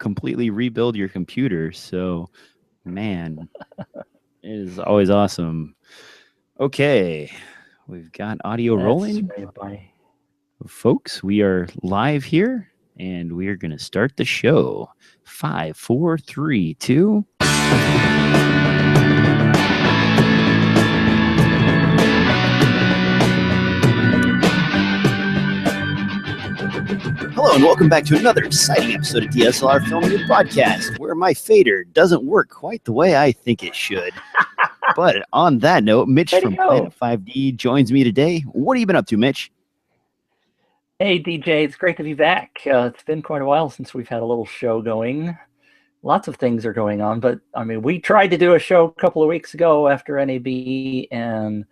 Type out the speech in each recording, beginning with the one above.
completely rebuild your computer. So, man, it is always awesome. Okay, we've got audio rolling. Folks, we are live here, and we are going to start the show. 5, 4, 3, 2. Hello, and welcome back to another exciting episode of DSLR Film NOOB Podcast, where my fader doesn't work quite the way I think it should. But on that note, Mitch from Planet 5D joins me today. What have you been up to, Mitch? Hey, DJ, it's great to be back. It's been quite a while since we've had a little show going. Lots of things are going on, but I mean, we tried to do a show a couple of weeks ago after NAB, and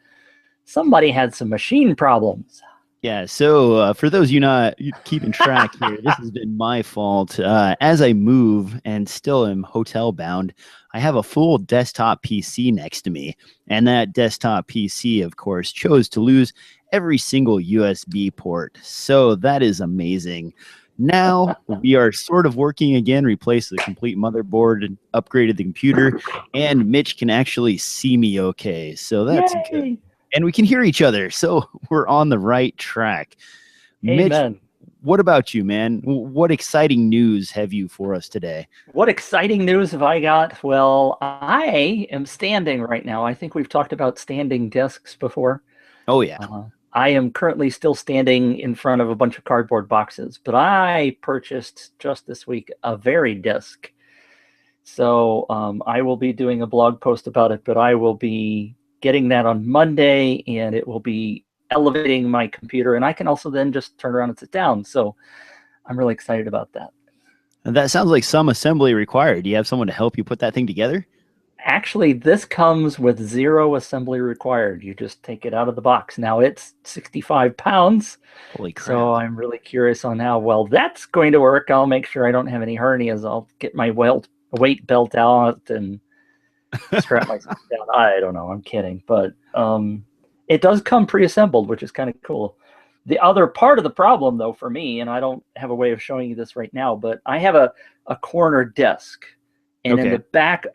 somebody had some machine problems. Yeah, so for those of you not keeping track here, this has been my fault. As I move and still am hotel bound, I have a full desktop PC next to me, and that desktop PC, of course, chose to lose every single USB port. So that is amazing. Now we are sort of working again, replaced the complete motherboard and upgraded the computer, and Mitch can actually see me okay. So that's good. And we can hear each other, so we're on the right track. Amen. Mitch, what about you, man? What exciting news have you for us today? What exciting news have I got? Well, I am standing right now. I think we've talked about standing desks before. Oh, yeah. I am currently still standing in front of a bunch of cardboard boxes, but I purchased just this week a Very Disc. So I will be doing a blog post about it, but I will be getting that on Monday, and it will be elevating my computer, and I can also then just turn around and sit down. So I'm really excited about that. And that sounds like some assembly required. Do you have someone to help you put that thing together? Actually, this comes with 0 assembly required. You just take it out of the box. Now it's 65 pounds. Holy crap. So I'm really curious on how well that's going to work. I'll make sure I don't have any hernias. I'll get my weight belt out and strap myself down. I don't know. I'm kidding. But it does come pre-assembled, which is kind of cool. The other part of the problem, though, for me, and I don't have a way of showing you this right now, but I have a corner desk. And in the back of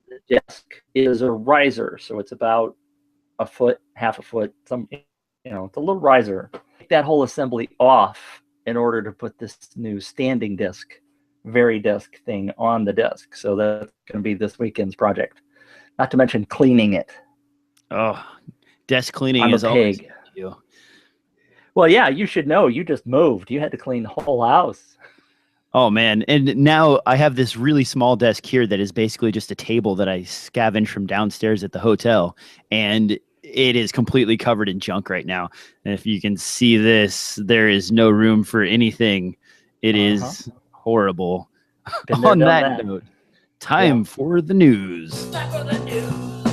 the desk is a riser. So it's about a foot, half a foot, it's a little riser. Take that whole assembly off in order to put this new standing disc, Very Disc thing on the desk. So that's going to be this weekend's project. Not to mention cleaning it. Oh, desk cleaning is always you. Well, yeah, you should know. You just moved. You had to clean the whole house. Oh, man. And now I have this really small desk here that is basically just a table that I scavenged from downstairs at the hotel. And it is completely covered in junk right now. And if you can see this, there is no room for anything. It is horrible. On that note, time for the news. Time for the news.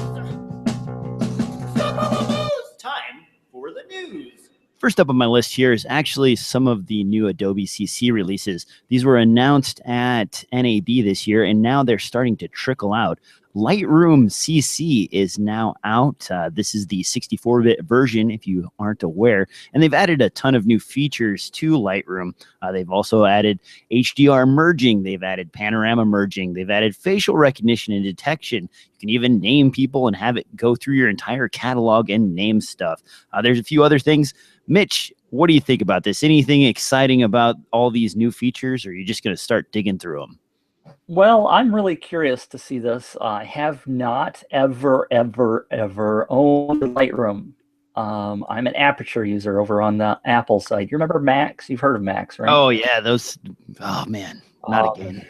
Time for the news. First up on my list here is actually some of the new Adobe CC releases. These were announced at NAB this year, and now they're starting to trickle out. Lightroom CC is now out. This is the 64-bit version, if you aren't aware. And they've added a ton of new features to Lightroom. They've also added HDR merging. They've added panorama merging. They've added facial recognition and detection. You can even name people and have it go through your entire catalog and name stuff. There's a few other things. Mitch, what do you think about this? Anything exciting about all these new features, or are you just going to start digging through them? Well, I'm really curious to see this. I have not ever owned Lightroom. I'm an Aperture user over on the Apple side. You remember Macs? You've heard of Macs, right? Oh, yeah. Those. Oh, man. Not again.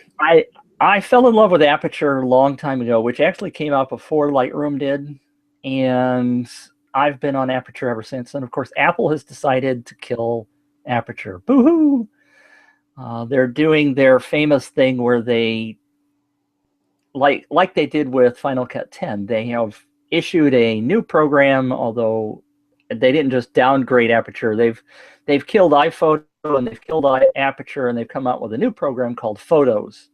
I fell in love with Aperture a long time ago, which actually came out before Lightroom did. And I've been on Aperture ever since. And, of course, Apple has decided to kill Aperture. Boo-hoo! They're doing their famous thing where they, like they did with Final Cut 10, they have issued a new program, although they didn't just downgrade Aperture. They've killed iPhoto and they've killed Aperture, and they've come out with a new program called Photos,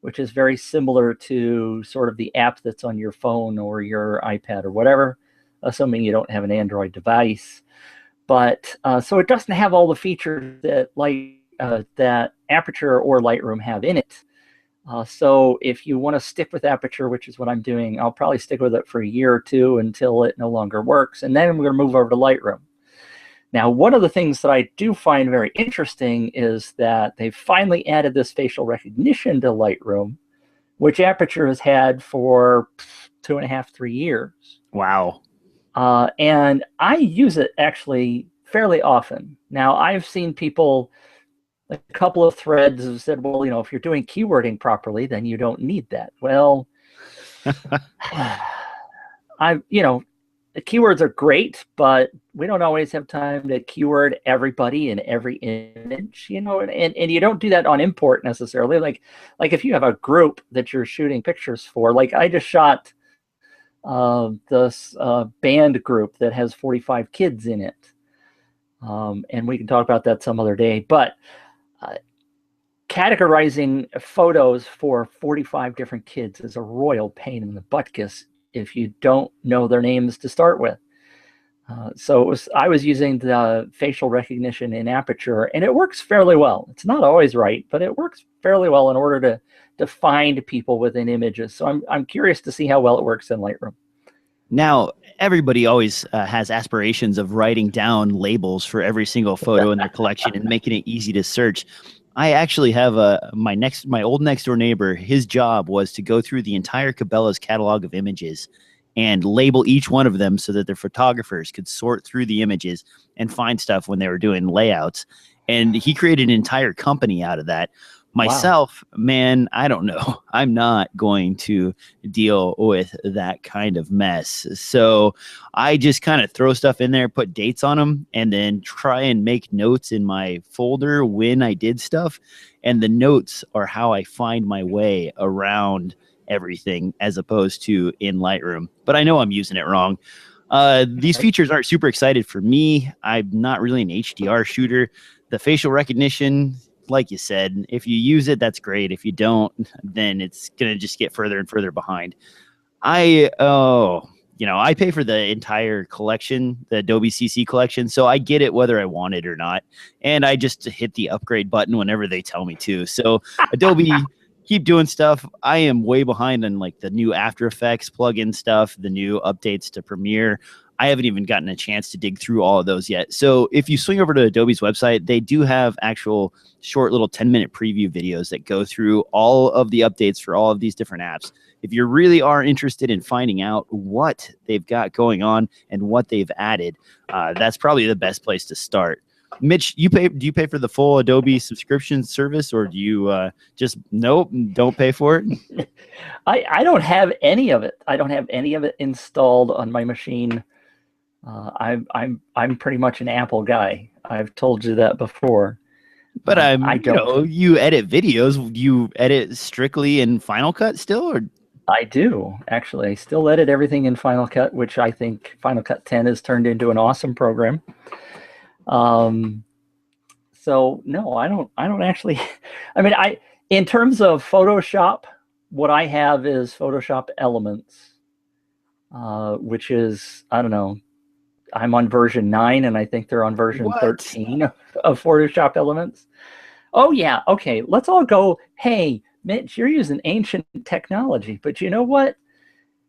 which is very similar to sort of the app that's on your phone or your iPad or whatever, assuming you don't have an Android device. But so it doesn't have all the features that that Aperture or Lightroom have in it. So if you want to stick with Aperture, which is what I'm doing, I'll probably stick with it for a year or two until it no longer works. And then we're going to move over to Lightroom. Now, one of the things that I do find very interesting is that they've finally added this facial recognition to Lightroom, which Aperture has had for 2.5, 3 years. Wow. And I use it actually fairly often. Now, I've seen people, a couple of threads have said, well, if you're doing keywording properly, then you don't need that. Well, the keywords are great, but we don't always have time to keyword everybody in every image, and you don't do that on import necessarily. Like if you have a group that you're shooting pictures for, like I just shot this band group that has 45 kids in it. And we can talk about that some other day, but categorizing photos for 45 different kids is a royal pain in the butkus if you don't know their names to start with. So I was using the facial recognition in Aperture, and it works fairly well. It's not always right, but it works fairly well in order to find people within images. So I'm curious to see how well it works in Lightroom. Now, everybody always has aspirations of writing down labels for every single photo in their collection and making it easy to search. I actually have my old next door neighbor. His job was to go through the entire Cabela's catalog of images and label each one of them so that their photographers could sort through the images and find stuff when they were doing layouts. And he created an entire company out of that. Myself, wow. Man, I don't know. I'm not going to deal with that kind of mess. So I just kind of throw stuff in there, put dates on them, and then try and make notes in my folder when I did stuff. And the notes are how I find my way around everything as opposed to in Lightroom. But I know I'm using it wrong. These features aren't super excited for me. I'm not really an HDR shooter. The facial recognition, like you said, if you use it, that's great. If you don't, then it's going to just get further and further behind. I pay for the entire collection, the Adobe CC collection, so I get it whether I want it or not. And I just hit the upgrade button whenever they tell me to. So Adobe, keep doing stuff. I am way behind on like the new After Effects plugin stuff, the new updates to Premiere. I haven't even gotten a chance to dig through all of those yet. So if you swing over to Adobe's website, they do have actual short little 10-minute preview videos that go through all of the updates for all of these different apps. If you really are interested in finding out what they've got going on and what they've added, that's probably the best place to start. Mitch, do you pay for the full Adobe subscription service, or do you just don't pay for it? I don't have any of it. I don't have any of it installed on my machine. I'm pretty much an Apple guy. I've told you that before. But you edit videos. You edit strictly in Final Cut still, or? I do, actually. I still edit everything in Final Cut, which I think Final Cut 10 has turned into an awesome program. So no, I don't actually. I mean, in terms of Photoshop, what I have is Photoshop Elements, which is, I don't know, I'm on version 9, and I think they're on version 13 of Photoshop Elements. Oh yeah, okay. Let's all go, hey, Mitch, you're using ancient technology, but you know what?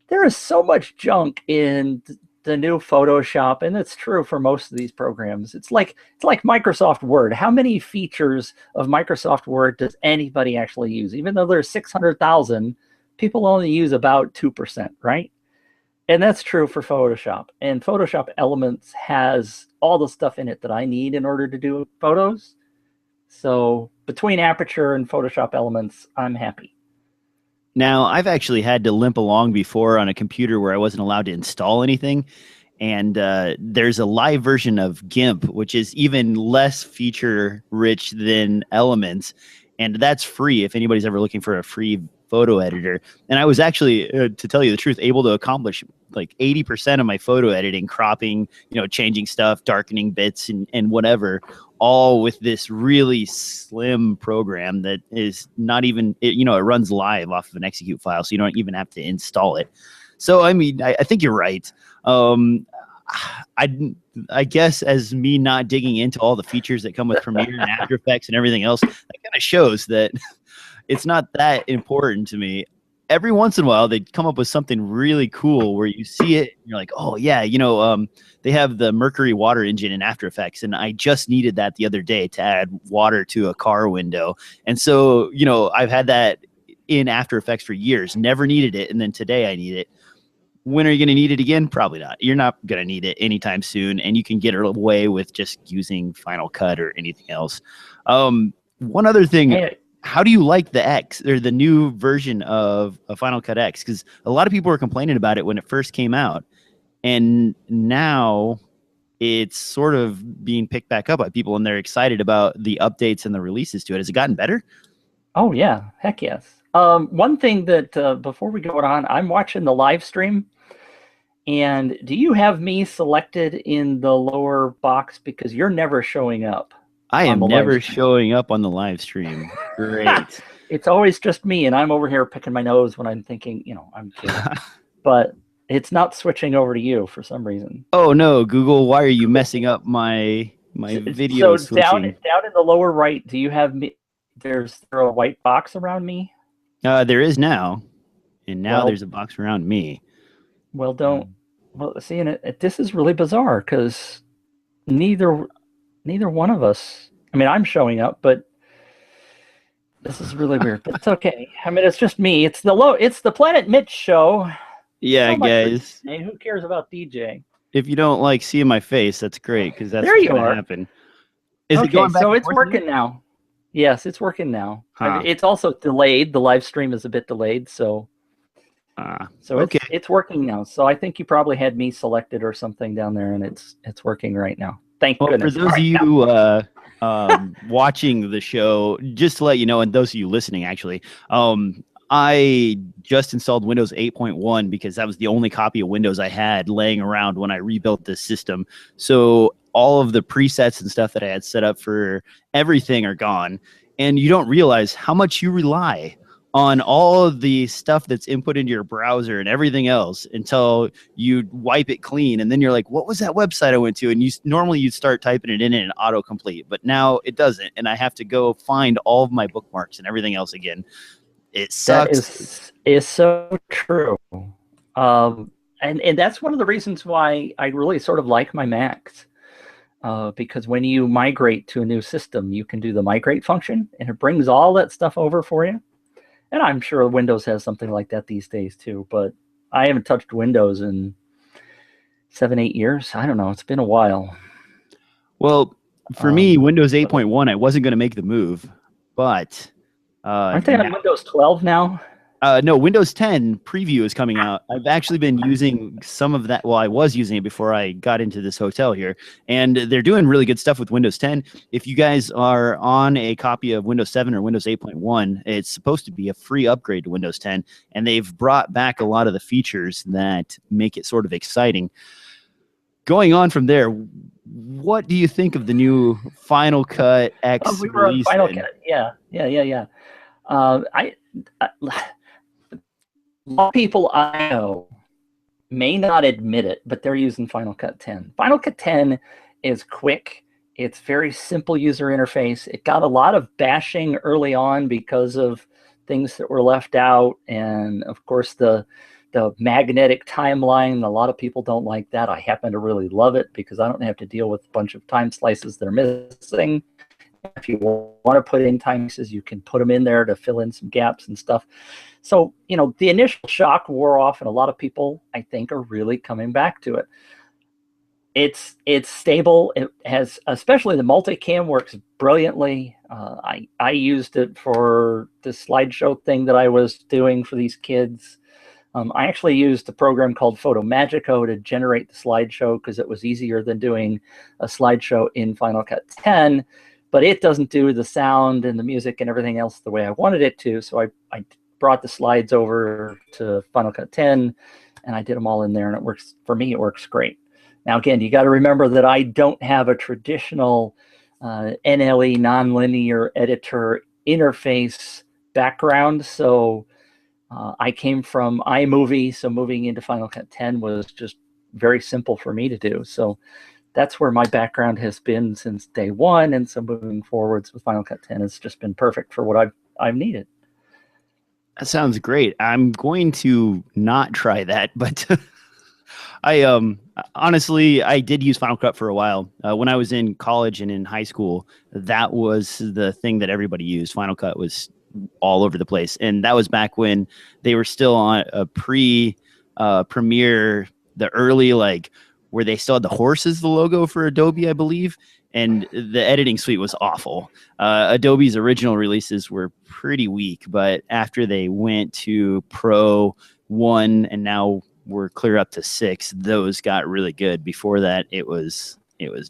There is so much junk in the new Photoshop, and it's true for most of these programs. It's like Microsoft Word. How many features of Microsoft Word does anybody actually use? Even though there's 600,000, people only use about 2%, right? And that's true for Photoshop. And Photoshop Elements has all the stuff in it that I need in order to do photos. So between Aperture and Photoshop Elements, I'm happy. Now, I've actually had to limp along before on a computer where I wasn't allowed to install anything. And there's a live version of GIMP, which is even less feature-rich than Elements. And that's free if anybody's ever looking for a free photo editor. And I was actually, to tell you the truth, able to accomplish like 80% of my photo editing, cropping, changing stuff, darkening bits and whatever, all with this really slim program that is not even, it runs live off of an execute file, so you don't even have to install it. So, I mean, I think you're right. I guess as me not digging into all the features that come with Premiere and After Effects and everything else, that kind of shows that it's not that important to me. Every once in a while, they come up with something really cool where you see it, and you're like, oh yeah, they have the Mercury water engine in After Effects, and I just needed that the other day to add water to a car window. And so, I've had that in After Effects for years, never needed it, and then today I need it. When are you going to need it again? Probably not. You're not going to need it anytime soon, and you can get away with just using Final Cut or anything else. One other thing. Hey, how do you like the X or the new version of Final Cut X? Because a lot of people were complaining about it when it first came out, and now it's sort of being picked back up by people, and they're excited about the updates and the releases to it. Has it gotten better? Oh yeah, heck yes. One thing that before we go on, I'm watching the live stream, and do you have me selected in the lower box because you're never showing up? I am never showing up on the live stream. Great. It's always just me, and I'm over here picking my nose when I'm thinking, I'm kidding. But it's not switching over to you for some reason. Oh no, Google, why are you messing up my video? So down in the lower right, do you have me? There's a white box around me? There is now. And now there's a box around me. Well, see, and this is really bizarre because neither one of us. I mean, I'm showing up, but this is really weird. But it's okay. I mean, it's just me. It's the Planet Mitch show. Yeah, guys. Who cares about DJ? If you don't like seeing my face, that's great because that's what's going to happen. Is it going back? So it's working now. Yes, it's working now. Huh. It's also delayed. The live stream is a bit delayed, so. Okay. It's working now. So I think you probably had me selected or something down there, and it's working right now. Thank goodness. For those of you watching the show, just to let you know, and those of you listening, actually, I just installed Windows 8.1 because that was the only copy of Windows I had laying around when I rebuilt this system. So all of the presets and stuff that I had set up for everything are gone, and you don't realize how much you rely on all of the stuff that's input into your browser and everything else until you wipe it clean. And then you're like, what was that website I went to? And normally you'd start typing it in and autocomplete, but now it doesn't. And I have to go find all of my bookmarks and everything else again. It sucks. That is so true. And that's one of the reasons why I really sort of like my Macs. Because when you migrate to a new system, you can do the migrate function and it brings all that stuff over for you. And I'm sure Windows has something like that these days too, but I haven't touched Windows in 7-8 years. I don't know. It's been a while. Well, for me, Windows 8.1, I wasn't going to make the move, but aren't they on Windows 12 now? No, Windows 10 preview is coming out. I've actually been using some of that. Well, I was using it before I got into this hotel here, and they're doing really good stuff with Windows 10. If you guys are on a copy of Windows 7 or Windows 8.1, it's supposed to be a free upgrade to Windows 10, and they've brought back a lot of the features that make it sort of exciting. Going on from there, what do you think of the new Final Cut X we were on release? Final Cut. Yeah. A lot of people I know may not admit it, but they're using Final Cut 10. Final Cut 10 is quick. It's very simple user interface. It got a lot of bashing early on because of things that were left out. And of course, the magnetic timeline, a lot of people don't like that. I happen to really love it because I don't have to deal with a bunch of time slices that are missing. If you want to put in time slices, you can put them in there to fill in some gaps and stuff. So, the initial shock wore off, and a lot of people, I think, are really coming back to it. It's stable. It has, especially the multicam works brilliantly. I used it for the slideshow thing that I was doing for these kids. I actually used a program called Photo Magico to generate the slideshow because it was easier than doing a slideshow in Final Cut 10, but it doesn't do the sound and the music and everything else the way I wanted it to. So I brought the slides over to Final Cut 10 and I did them all in there, and it works, for me, it works great. Now, again, you got to remember that I don't have a traditional NLE nonlinear editor interface background. So I came from iMovie, so moving into Final Cut 10 was just very simple for me to do. So that's where my background has been since day one, and so moving forwards with Final Cut 10 has just been perfect for what I've needed. That sounds great. I'm going to not try that, but I honestly I did use Final Cut for a while. When I was in college and in high school, that was the thing that everybody used. Final Cut was all over the place, and that was back when they were still on a Premiere, the early like where they still had the horse as the logo for Adobe, I believe, and the editing suite was awful. Adobe's original releases were pretty weak, but after they went to Pro 1 and now we're clear up to 6, those got really good. Before that, it was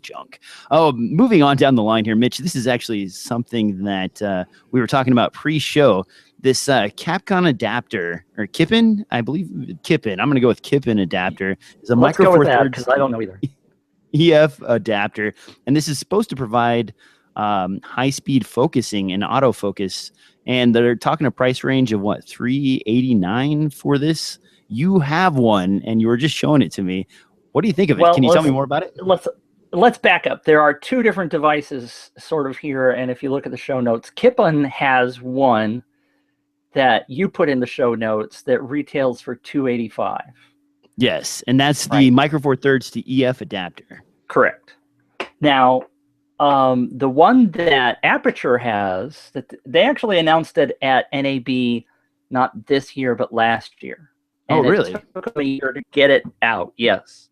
junk. Oh, moving on down the line here, Mitch, this is actually something that we were talking about pre-show. This Capcom adapter, or Kippen, I believe Kippen. I'm going to go with Kippen adapter. It's a Let's go with that because I don't know either. EF adapter, and this is supposed to provide high-speed focusing and autofocus. And they're talking a price range of what, $389 for this. You have one, and you were just showing it to me. What do you think of it? Can you tell me more about it? Let's back up. There are two different devices sort of here, and if you look at the show notes, Kippen has one that you put in the show notes that retails for $285. Yes, and that's the Micro Four Thirds to EF adapter. Correct. Now, the one that Aperture has, that they actually announced it at NAB, not this year but last year. And really? It took a year to get it out. Yes.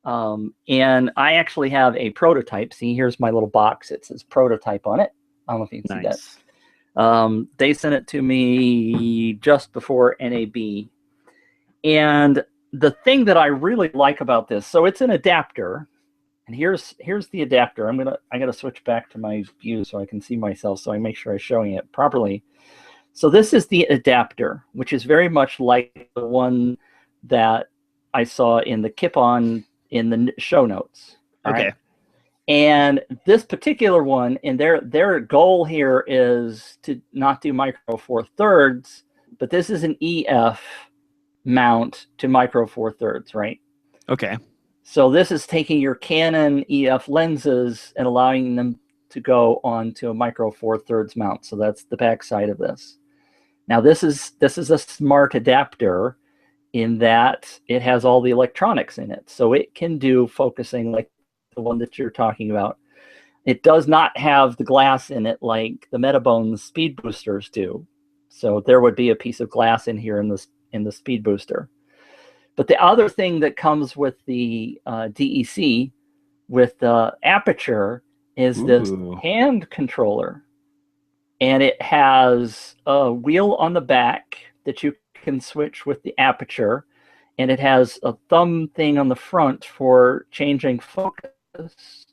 And I actually have a prototype. See, here's my little box. It says prototype on it. I don't know if you can see that. They sent it to me just before NAB. And the thing that I really like about this, so it's an adapter, and here's the adapter. I gotta switch back to my view so I can see myself, so I make sure I'm showing it properly. So this is the adapter, which is very much like the one that I saw in the Kippen in the show notes. Okay. Right? And this particular one, and their goal here is to not do Micro Four Thirds, but this is an EF mount to Micro Four Thirds, right? Okay. So this is taking your Canon EF lenses and allowing them to go onto a Micro Four Thirds mount. So that's the back side of this. Now this is a smart adapter in that it has all the electronics in it. So it can do focusing like the one that you're talking about. It does not have the glass in it like the Metabone speed boosters do. So there would be a piece of glass in here in the speed booster. But the other thing that comes with the DEC, with the Aperture, is this hand controller. And it has a wheel on the back that you can switch with the Aperture. And it has a thumb thing on the front for changing focus.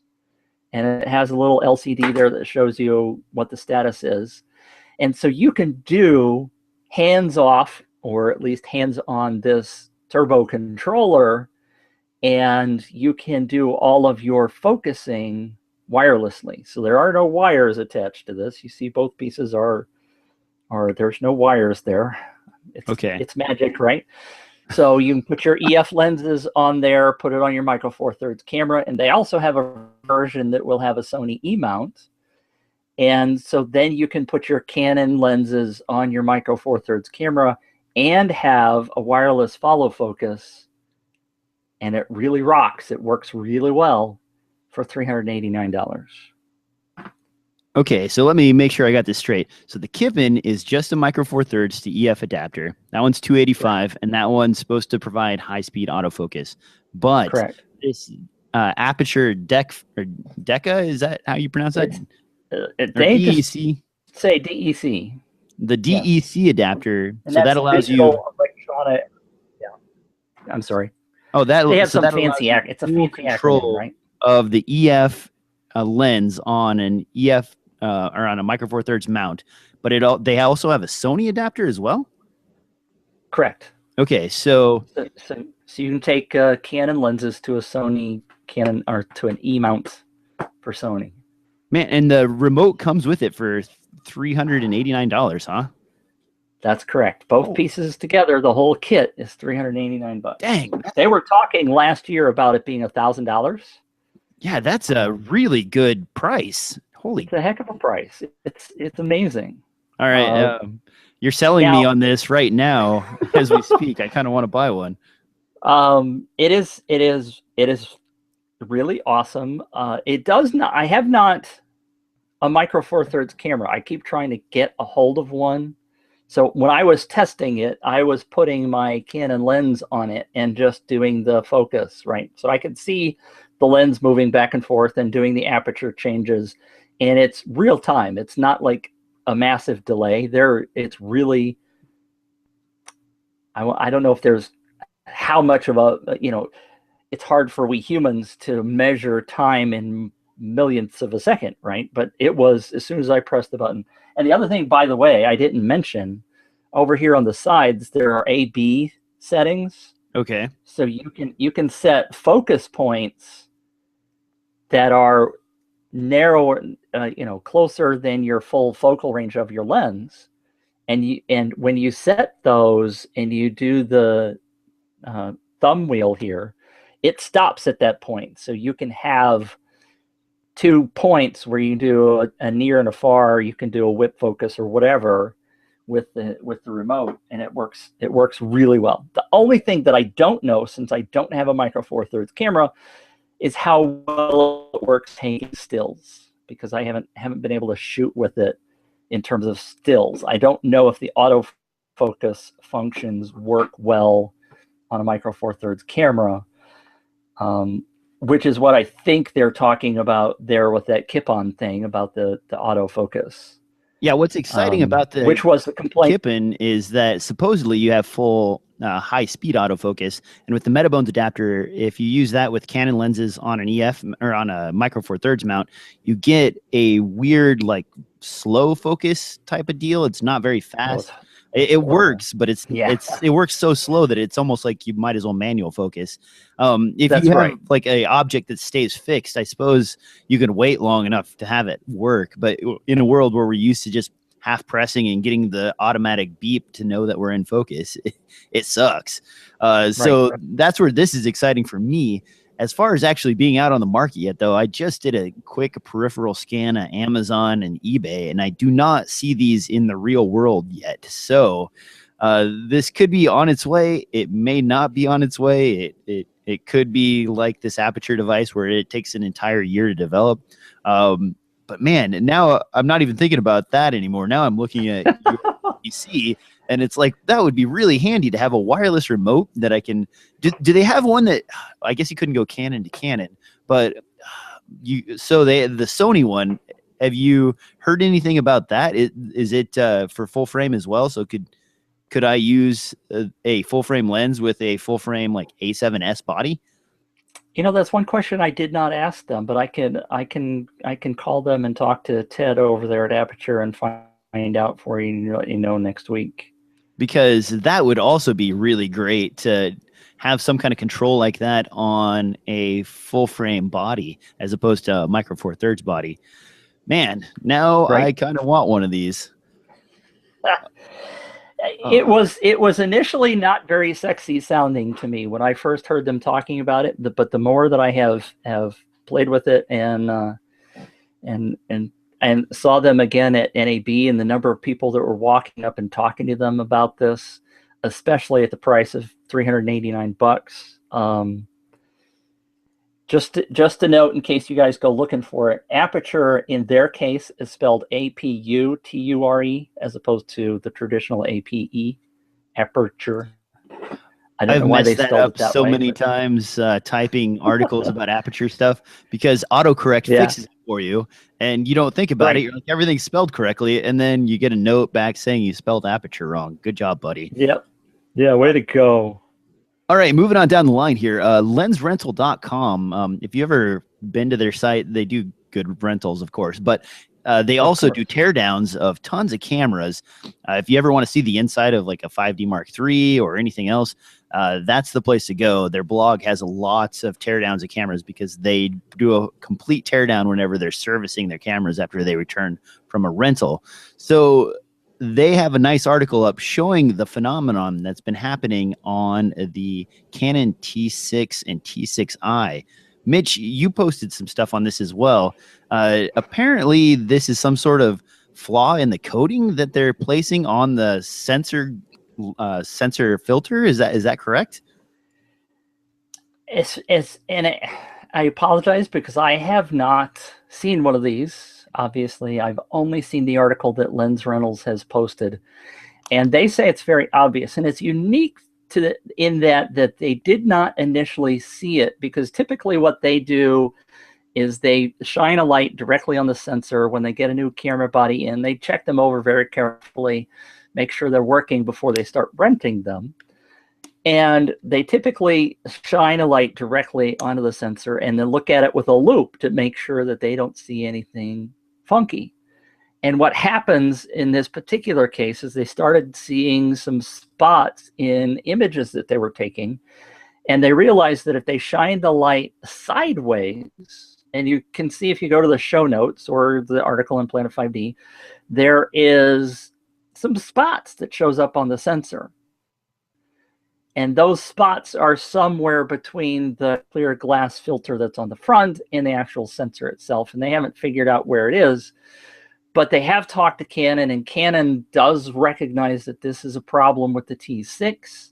And it has a little LCD there that shows you what the status is. And so you can do hands off, or at least hands on this turbo controller, and you can do all of your focusing wirelessly. So there are no wires attached to this. You see both pieces are there's no wires there. It's magic, right? So you can put your EF lenses on there, put it on your Micro Four Thirds camera, and they also have a version that will have a Sony E-mount. And so then you can put your Canon lenses on your Micro Four Thirds camera and have a wireless follow focus, and it really rocks. It works really well for $389. Okay, so let me make sure I got this straight. So the Kippen is just a Micro Four Thirds to EF adapter. That one's $285, and that one's supposed to provide high-speed autofocus. But this Aperture Deca, is that how you pronounce that? They DEC. Just say DEC. The DEC adapter, and so that allows you electronic. Yeah, I'm sorry. Oh, they have some fancy. It's a fancy control acronym, right? Of the EF lens on an EF or on a Micro Four Thirds mount, but they also have a Sony adapter as well. Correct. Okay, so you can take Canon lenses to a Sony Canon or to an E mount for Sony. Man, and the remote comes with it for $389, huh? That's correct. Both pieces together, the whole kit is $389. Dang. They were talking last year about it being $1,000. Yeah, that's a really good price. Holy, it's a heck of a price. It's amazing. All right. You're selling me on this right now as we speak. I kind of want to buy one. It is really awesome. It does not. I have not a Micro Four Thirds camera. I keep trying to get a hold of one. So when I was testing it, I was putting my Canon lens on it and just doing the focus, right? So I could see the lens moving back and forth and doing the aperture changes, and it's real time. It's not like a massive delay. It's really, I don't know if there's how much of a, it's hard for we humans to measure time in millionths of a second, right? But it was as soon as I pressed the button. And the other thing, by the way, I didn't mention, over here on the sides, there are A/B settings. Okay. So you can set focus points that are narrower, closer than your full focal range of your lens. And when you set those and you do the thumb wheel here, it stops at that point. So you can have 2 points where you do a near and a far. You can do a whip focus or whatever with the remote, and it works really well. The only thing that I don't know, since I don't have a Micro Four Thirds camera, is how well it works taking stills, because I haven't been able to shoot with it in terms of stills. I don't know if the autofocus functions work well on a Micro Four Thirds camera. Which is what I think they're talking about there with that Kip-on thing about the autofocus. Yeah, what's exciting about the which was the complaint Kip-on is that supposedly you have full high-speed autofocus, and with the Metabones adapter, if you use that with Canon lenses on an EF or on a Micro Four Thirds mount, you get a weird like slow focus type of deal. It's not very fast. It works, but it works so slow that it's almost like you might as well manual focus. If you have like a object that stays fixed, I suppose you could wait long enough to have it work. But in a world where we're used to just half pressing and getting the automatic beep to know that we're in focus, it sucks. So that's where this is exciting for me. As far as actually being out on the market yet, though, I just did a quick peripheral scan of Amazon and eBay, and I do not see these in the real world yet. So this could be on its way. It may not be on its way. It could be like this Aperture device where it takes an entire year to develop. But man, now I'm not even thinking about that anymore. Now I'm looking at your PC, and it's like, that would be really handy to have a wireless remote that I can. Do they have one that, I guess you couldn't go Canon to Canon, but the Sony one, have you heard anything about that? Is it for full frame as well? So could I use a full frame lens with a full frame like A7S body? That's one question I did not ask them, but I can call them and talk to Ted over there at Aperture and find out for you, next week. Because that would also be really great to have some kind of control like that on a full frame body as opposed to a Micro Four Thirds body. Man, now I kind of want one of these. It was initially not very sexy sounding to me when I first heard them talking about it, but the more that I have played with it and saw them again at NAB, and the number of people that were walking up and talking to them about this, especially at the price of $389. Just a note in case you guys go looking for it, Aperture in their case is spelled APUTURE as opposed to the traditional APE, Aperture. I don't know why they spelled it that so way, many times typing articles about Aperture stuff, because autocorrect fixes it for you and you don't think about it. You're like, everything's spelled correctly, and then you get a note back saying you spelled Aperture wrong. Good job, buddy. Yep. Yeah, way to go. All right, moving on down the line here. Lensrental.com. If you ever been to their site, they do good rentals, of course, but they also do teardowns of tons of cameras. If you ever want to see the inside of like a 5D Mark III or anything else, that's the place to go. Their blog has lots of teardowns of cameras because they do a complete teardown whenever they're servicing their cameras after they return from a rental. So they have a nice article up showing the phenomenon that's been happening on the Canon T6 and T6i. Mitch, you posted some stuff on this as well. Apparently, this is some sort of flaw in the coating that they're placing on the sensor filter. Is that correct? I apologize because I have not seen one of these. Obviously, I've only seen the article that Lens Rentals has posted, and they say it's very obvious, and it's unique in that they did not initially see it, because typically what they do is they shine a light directly on the sensor when they get a new camera body in. They check them over very carefully, make sure they're working before they start renting them. And they typically shine a light directly onto the sensor and then look at it with a loop to make sure that they don't see anything funky. And what happens in this particular case is they started seeing some spots in images that they were taking, and they realized that if they shine the light sideways, and you can see if you go to the show notes or the article in Planet 5D, there is some spots that shows up on the sensor. And those spots are somewhere between the clear glass filter that's on the front and the actual sensor itself. And they haven't figured out where it is, but they have talked to Canon, and Canon does recognize that this is a problem with the T6.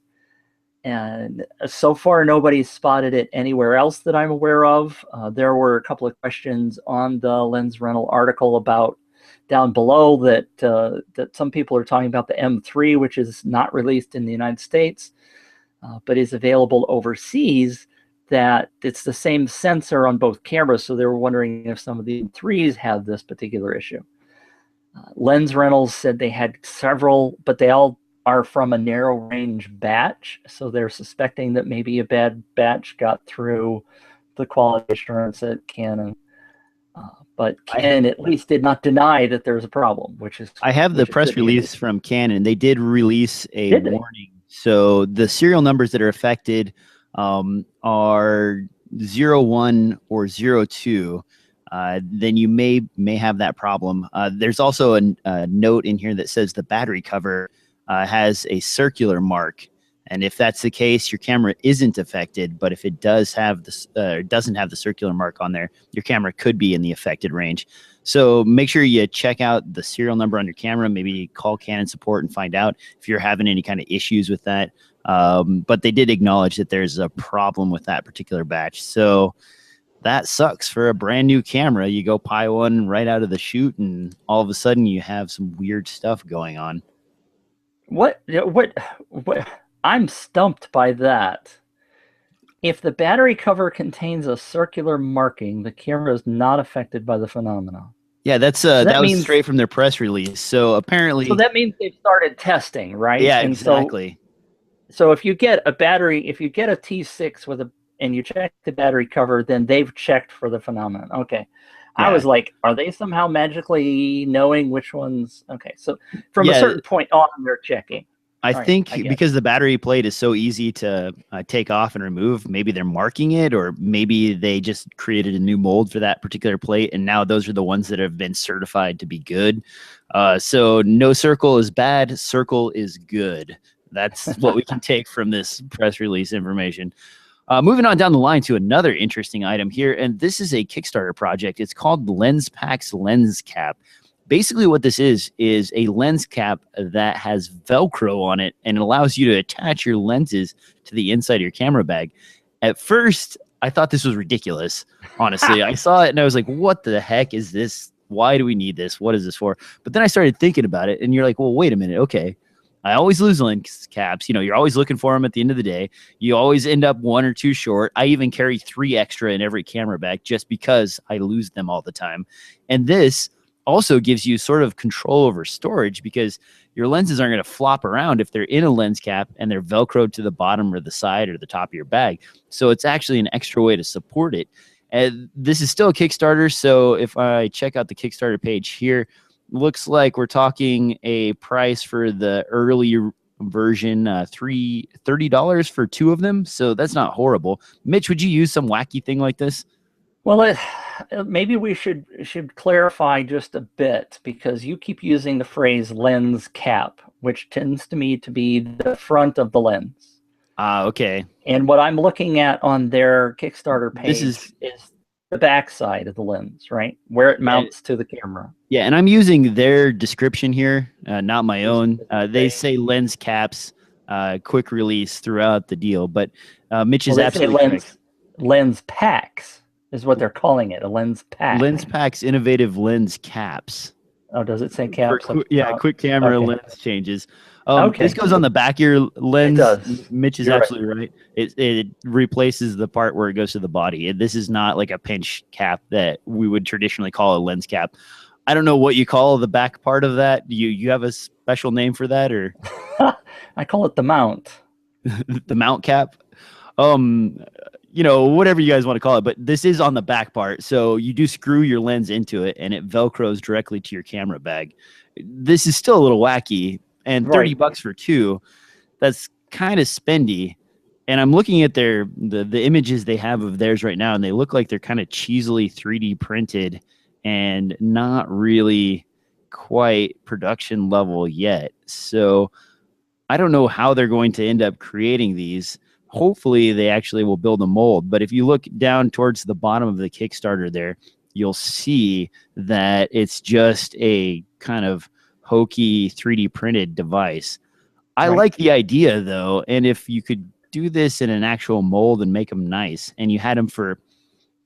And so far, nobody's spotted it anywhere else that I'm aware of. There were a couple of questions on the Lens Rental article about down below that some people are talking about the M3, which is not released in the United States, but is available overseas, that it's the same sensor on both cameras. So they were wondering if some of the M3s have this particular issue. Lens Rentals said they had several, but they all are from a narrow range batch. So they're suspecting that maybe a bad batch got through the quality assurance at Canon. But Canon at least did not deny that there's a problem, which is... I have the press release from Canon. They did release a warning. So the serial numbers that are affected are 01 or 02. Then you may have that problem. There's also a note in here that says the battery cover has a circular mark, and if that's the case, your camera isn't affected. But if it does have doesn't have the circular mark on there, your camera could be in the affected range. So make sure you check out the serial number on your camera. Maybe call Canon support and find out if you're having any kind of issues with that. But they did acknowledge that there's a problem with that particular batch. So that sucks for a brand new camera. You go buy one right out of the chute, and all of a sudden you have some weird stuff going on. What? I'm stumped by that. If the battery cover contains a circular marking, the camera is not affected by the phenomenon. Yeah, that was straight from their press release. So apparently... So that means they've started testing, right? Yeah, and exactly. So if you get a battery, if you get a T6 and you check the battery cover, then they've checked for the phenomenon. Okay. Yeah. I was like, are they somehow magically knowing which ones? Okay. So from a certain point on, they're checking. I think because the battery plate is so easy to take off and remove, maybe they're marking it, or maybe they just created a new mold for that particular plate, and now those are the ones that have been certified to be good. So no circle is bad, circle is good. That's what we can take from this press release information. Moving on down the line to another interesting item here, and this is a Kickstarter project. It's called LensPak's Lens Cap. Basically what this is a lens cap that has Velcro on it, and it allows you to attach your lenses to the inside of your camera bag. At first, I thought this was ridiculous, honestly. I saw it and I was like, what the heck is this? Why do we need this? What is this for? But then I started thinking about it, and you're like, well, wait a minute. Okay. I always lose lens caps. You know, you're always looking for them at the end of the day. You always end up 1 or 2 short. I even carry 3 extra in every camera bag just because I lose them all the time. And this also gives you sort of control over storage, because your lenses aren't going to flop around if they're in a lens cap and they're Velcroed to the bottom or the side or the top of your bag. So it's actually an extra way to support it. And this is still a Kickstarter. So if I check out the Kickstarter page here, looks like we're talking a price for the early version, $30 for 2 of them. So that's not horrible. Mitch, would you use some wacky thing like this? Well, maybe we should clarify just a bit, because you keep using the phrase lens cap, which tends to me to be the front of the lens. Okay. And what I'm looking at on their Kickstarter page is the back side of the lens, right? Where it mounts to the camera. Yeah, and I'm using their description here, not my own. They say lens caps, quick release throughout the deal, but Mitch is absolutely correct. Lens packs is what they're calling it, a lens pack. Lens packs, innovative lens caps. Oh, does it say caps? Quick camera lens changes. This goes on the back of your lens. It does. Mitch is absolutely right. It replaces the part where it goes to the body. This is not like a pinch cap that we would traditionally call a lens cap. I don't know what you call the back part of that. You have a special name for that, or? I call it the mount. The mount cap. Whatever you guys want to call it, but this is on the back part. So you do screw your lens into it and it Velcros directly to your camera bag. This is still a little wacky, and $30 for two, that's kind of spendy. And I'm looking at the images they have of theirs right now, and they look like they're kind of cheesily 3D printed and not really quite production level yet. So I don't know how they're going to end up creating these. Hopefully they actually will build a mold. But if you look down towards the bottom of the Kickstarter there, you'll see that it's just a kind of hokey 3D printed device. I like the idea though. And if you could do this in an actual mold and make them nice, and you had them for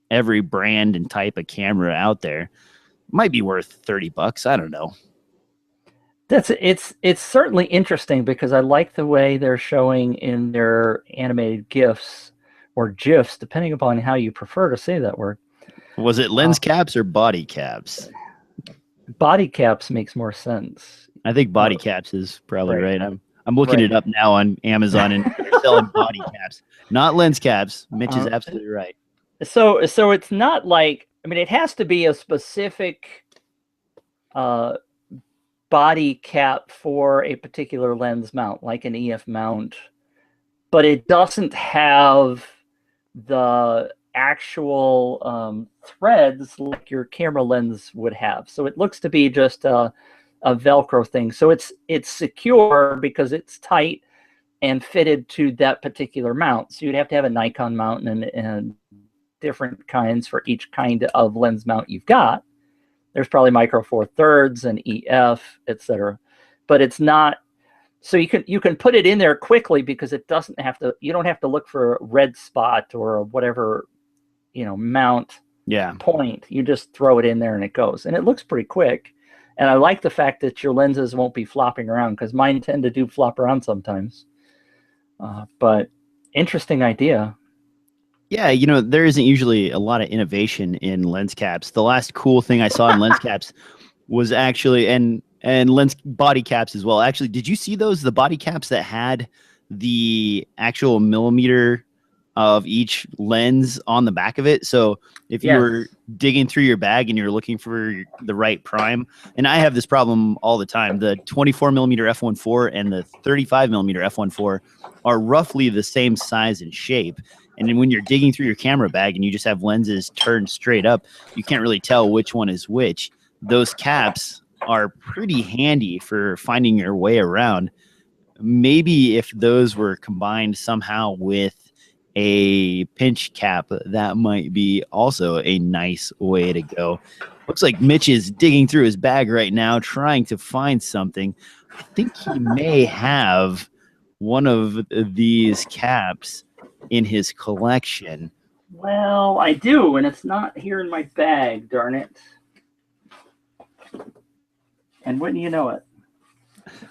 every brand and type of camera out there, might be worth $30. I don't know. It's certainly interesting because I like the way they're showing in their animated GIFs or GIFs, depending upon how you prefer to say that word. Was it lens caps or body caps? Body caps makes more sense. I think body caps is probably right. I'm looking it up now on Amazon, and they're selling body caps, not lens caps. Mitch is absolutely right. So it's not like, I mean, it has to be a specific body cap for a particular lens mount, like an EF mount, but it doesn't have the actual threads like your camera lens would have. So it looks to be just a Velcro thing. So it's secure because it's tight and fitted to that particular mount. So you'd have to have a Nikon mount and different kinds for each kind of lens mount you've got. There's probably Micro Four Thirds and EF, etc. But it's not. So you can put it in there quickly because it doesn't have to. You don't have to look for a red spot or whatever, mount point. You just throw it in there and it goes, and it looks pretty quick. And I like the fact that your lenses won't be flopping around because mine tend to flop around sometimes. But interesting idea. Yeah, there isn't usually a lot of innovation in lens caps. The last cool thing I saw in lens caps was actually, and lens body caps as well. Actually, did you see those? The body caps that had the actual millimeter of each lens on the back of it. So if you were digging through your bag and you're looking for the right prime, and I have this problem all the time, the 24 millimeter f1.4 and the 35 millimeter f1.4 are roughly the same size and shape. And then when you're digging through your camera bag and you just have lenses turned straight up, you can't really tell which one is which. Those caps are pretty handy for finding your way around. Maybe if those were combined somehow with a pinch cap, that might be also a nice way to go. Looks like Mitch is digging through his bag right now, trying to find something. I think he may have one of these caps in his collection. Well, I do, and it's not here in my bag, darn it. And wouldn't you know it?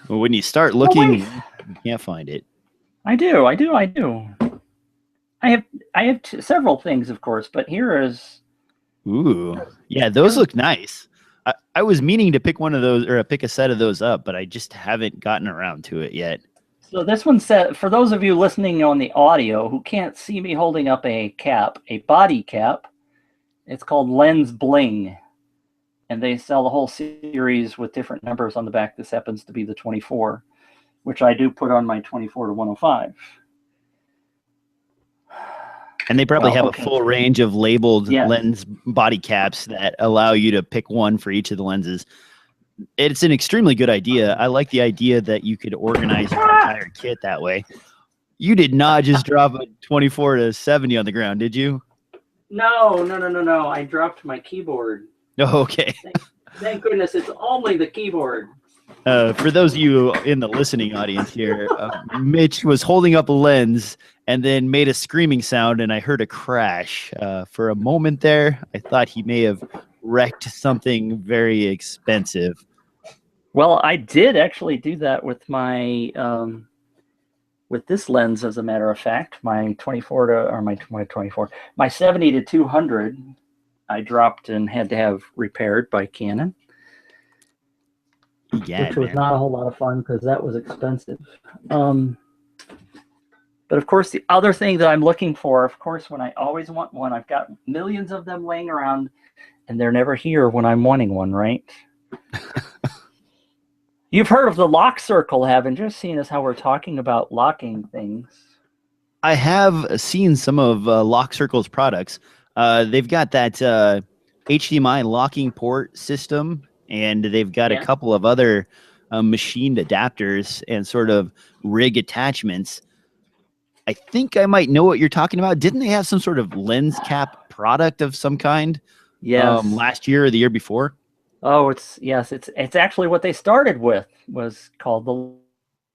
Well, when you start looking, you can't find it. I do. I have several things, of course, but here is. Ooh, yeah, those look nice. I was meaning to pick one of those or pick a set of those up, but I just haven't gotten around to it yet. So this one said, for those of you listening on the audio who can't see me holding up a cap, a body cap, it's called Lens Bling. And they sell the whole series with different numbers on the back. This happens to be the 24, which I do put on my 24 to 105. And they probably have a full range of labeled lens body caps that allow you to pick one for each of the lenses. It's an extremely good idea. I like the idea that you could organize your entire kit that way. You did not just drop a 24 to 70 on the ground, did you? No. I dropped my keyboard. Oh, okay. Thank goodness it's only the keyboard. For those of you in the listening audience here, Mitch was holding up a lens and then made a screaming sound, and I heard a crash. For a moment there, I thought he may have wrecked something very expensive. Well, I did actually do that with my with this lens, as a matter of fact. My 70 to 200, I dropped and had to have repaired by Canon. Yeah, which was not a whole lot of fun because that was expensive. But of course, the other thing that I'm looking for, of course, when I always want one, I've got millions of them laying around, and they're never here when I'm wanting one, right? You've heard of the lock circle, haven't you? Seeing as how we're talking about locking things. I have seen some of Lock Circle's products. They've got that HDMI locking port system, and they've got a couple of other machined adapters and sort of rig attachments. I think I might know what you're talking about. Didn't they have some sort of lens cap product of some kind? Yes. Last year or the year before? Oh, it's actually what they started with, was called the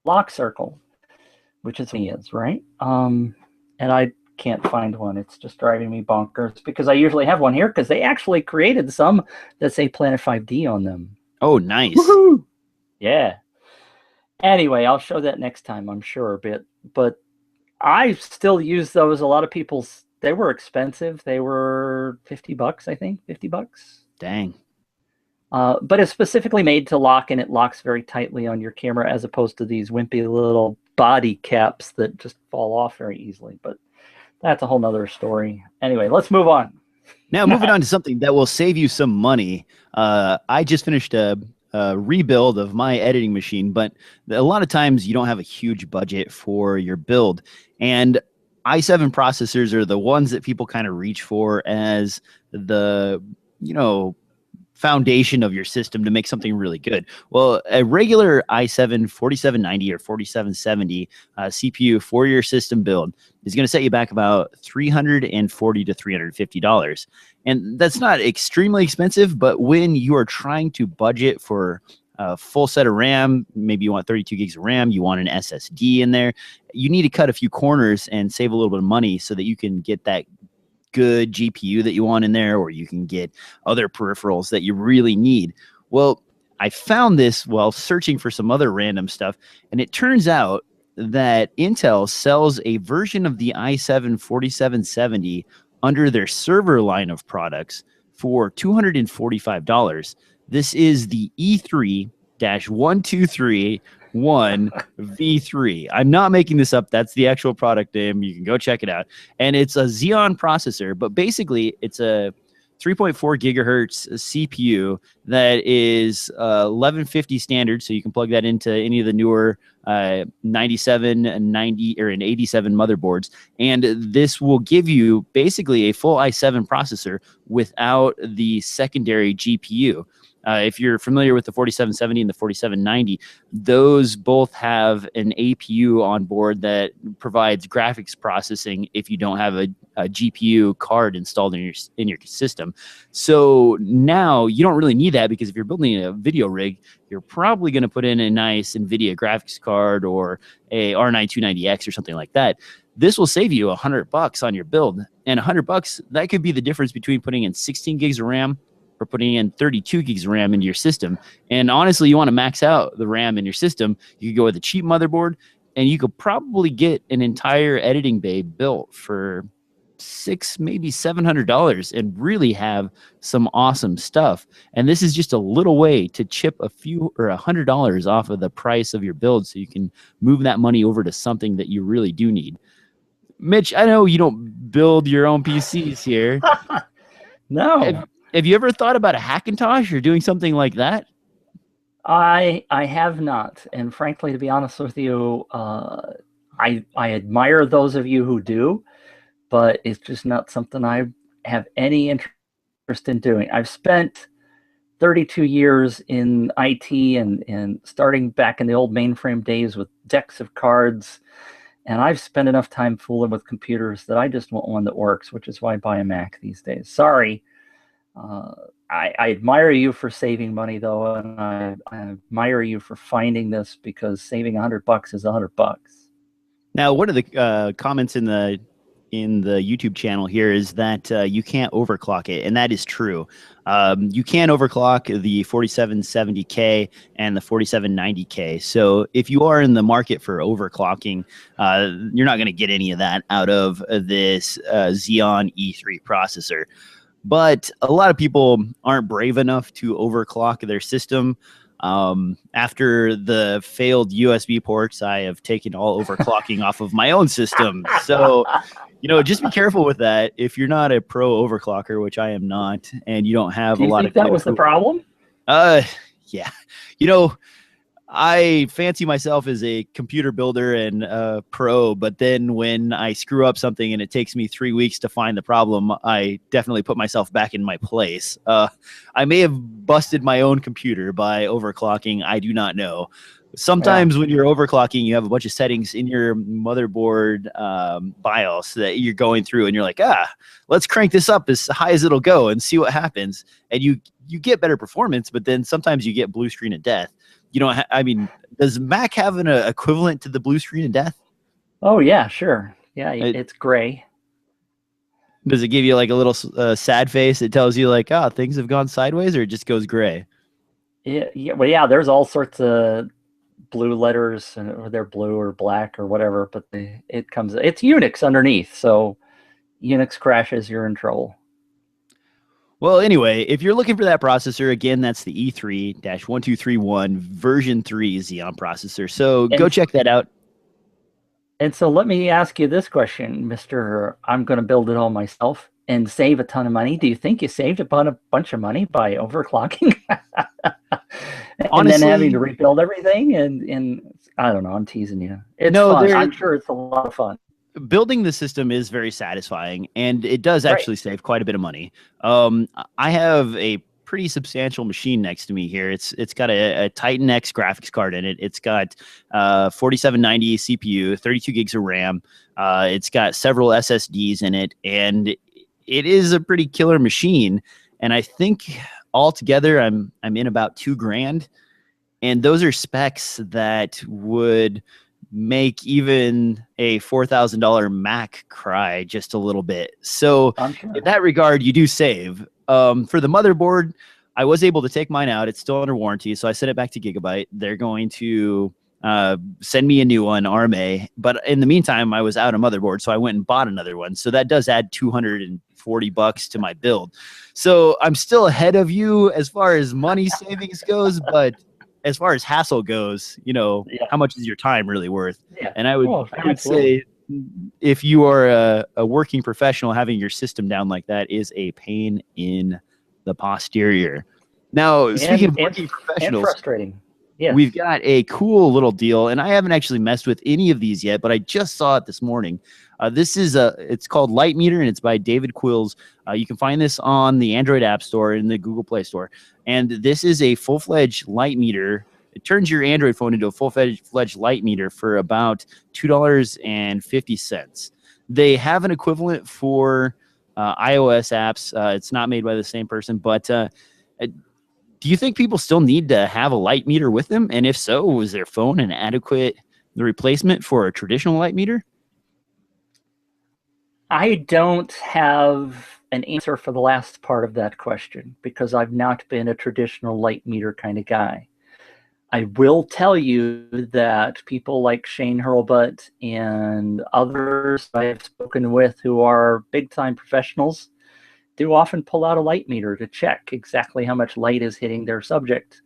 Lock Circle, which is right. And I can't find one. It's just driving me bonkers because I usually have one here because they actually created some that say Planet 5D on them. Oh, nice. Woohoo! Yeah. Anyway, I'll show that next time, I'm sure. But I still use those. A lot of people's, they were expensive. They were $50, I think. $50. Dang. But it's specifically made to lock, and it locks very tightly on your camera as opposed to these wimpy little body caps that just fall off very easily. But that's a whole nother story. Anyway, let's move on. Now, moving on to something that will save you some money. I just finished a rebuild of my editing machine, but a lot of times you don't have a huge budget for your build. And i7 processors are the ones that people kind of reach for as the, foundation of your system to make something really good. Well, a regular i7 4790 or 4770 CPU for your system build is going to set you back about $340 to $350. And that's not extremely expensive, but when you are trying to budget for a full set of RAM, maybe you want 32 gigs of RAM, you want an SSD in there, you need to cut a few corners and save a little bit of money so that you can get that good GPU that you want in there, or you can get other peripherals that you really need. Well, I found this while searching for some other random stuff, and it turns out that Intel sells a version of the i7 4770 under their server line of products for $245. This is the E3-1231 V3. I'm not making this up. That's the actual product name. You can go check it out. And it's a Xeon processor, but basically it's a 3.4 gigahertz CPU that is 1150 standard. So you can plug that into any of the newer 97, 90, or an 87 motherboards. And this will give you basically a full i7 processor without the secondary GPU. If you're familiar with the 4770 and the 4790, those both have an APU on board that provides graphics processing if you don't have a GPU card installed in your system. So now you don't really need that, because if you're building a video rig, you're probably going to put in a nice NVIDIA graphics card or a R9 290X or something like that. This will save you $100 on your build, and $100, that could be the difference between putting in 16 gigs of RAM or putting in 32 gigs of RAM into your system. And honestly, you want to max out the RAM in your system, you could go with a cheap motherboard, and you could probably get an entire editing bay built for $600, maybe $700 and really have some awesome stuff. And this is just a little way to chip a few or $100 off of the price of your build, so you can move that money over to something that you really do need. Mitch, I know you don't build your own PCs here. No. Have you ever thought about a Hackintosh or doing something like that? I have not, and frankly, to be honest with you, I admire those of you who do, but it's just not something I have any interest in doing. I've spent 32 years in IT and starting back in the old mainframe days with decks of cards And I've spent enough time fooling with computers that I just want one that works, which is why I buy a Mac these days. Sorry. I admire you for saving money, though, and I admire you for finding this, because saving $100 is $100. Now, one of the comments in the YouTube channel here is that you can't overclock it, and that is true. You can overclock the 4770K and the 4790K. So if you are in the market for overclocking, you're not going to get any of that out of this Xeon E3 processor. But a lot of people aren't brave enough to overclock their system. After the failed USB ports, I have taken all overclocking off of my own system. So, just be careful with that. If you're not a pro overclocker, which I am not, and you don't have a lot of... Do you think that was the problem? Yeah. I fancy myself as a computer builder and pro, but then when I screw up something and it takes me 3 weeks to find the problem, I definitely put myself back in my place. I may have busted my own computer by overclocking. I do not know. Sometimes when you're overclocking, you have a bunch of settings in your motherboard BIOS that you're going through, and you're like, let's crank this up as high as it'll go and see what happens. And you get better performance, but then sometimes you get blue screen of death. Does Mac have an equivalent to the blue screen of death? Oh, yeah, sure. Yeah, it's gray. Does it give you like a little sad face? It tells you like, things have gone sideways, or it just goes gray? Yeah, there's all sorts of blue letters, or they're blue or black or whatever, but it's Unix underneath. So Unix crashes, you're in trouble. Well, anyway, if you're looking for that processor, again, that's the E3-1231 version 3 Xeon processor. So go check that out. And so let me ask you this question, Mr. I'm going to build it all myself and save a ton of money. Do you think you saved a bunch of money by overclocking? And honestly, then having to rebuild everything? And I don't know, I'm teasing you. It's fun. I'm sure it's a lot of fun. Building the system is very satisfying, and it does actually save quite a bit of money. I have a pretty substantial machine next to me here. It's got a Titan X graphics card in it. It's got 4790 CPU, 32 gigs of RAM. It's got several SSDs in it, and it is a pretty killer machine. And I think altogether, I'm in about $2,000, and those are specs that would make even a $4,000 Mac cry just a little bit. So in that regard, you do save. For the motherboard, I was able to take mine out. It's still under warranty, so I sent it back to Gigabyte. They're going to send me a new one, RMA. But in the meantime, I was out of motherboard, so I went and bought another one. So that does add $240 to my build. So I'm still ahead of you as far as money savings goes, but as far as hassle goes, how much is your time really worth? Yeah. And I would say, if you are a working professional, having your system down like that is a pain in the posterior. Now, speaking of working professionals, and frustrating. Yes. We've got a cool little deal, and I haven't actually messed with any of these yet, but I just saw it this morning. It's called Light Meter, and it's by David Quills. You can find this on the Android App Store and the Google Play Store. And this is a full-fledged light meter. It turns your Android phone into a full-fledged light meter for about $2.50. They have an equivalent for iOS apps. It's not made by the same person, but do you think people still need to have a light meter with them? And if so, was their phone an adequate replacement for a traditional light meter? I don't have an answer for the last part of that question, because I've not been a traditional light meter kind of guy. I will tell you that people like Shane Hurlbut and others I've spoken with who are big-time professionals do often pull out a light meter to check exactly how much light is hitting their subject.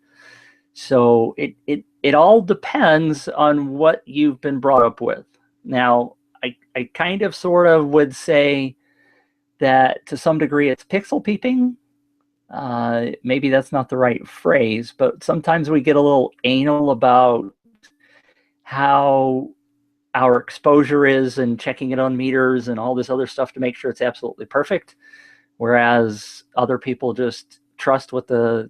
So it all depends on what you've been brought up with. Now, I kind of sort of would say that to some degree it's pixel peeping. Maybe that's not the right phrase, but sometimes we get a little anal about how our exposure is and checking it on meters and all this other stuff to make sure it's absolutely perfect. Whereas other people just trust what the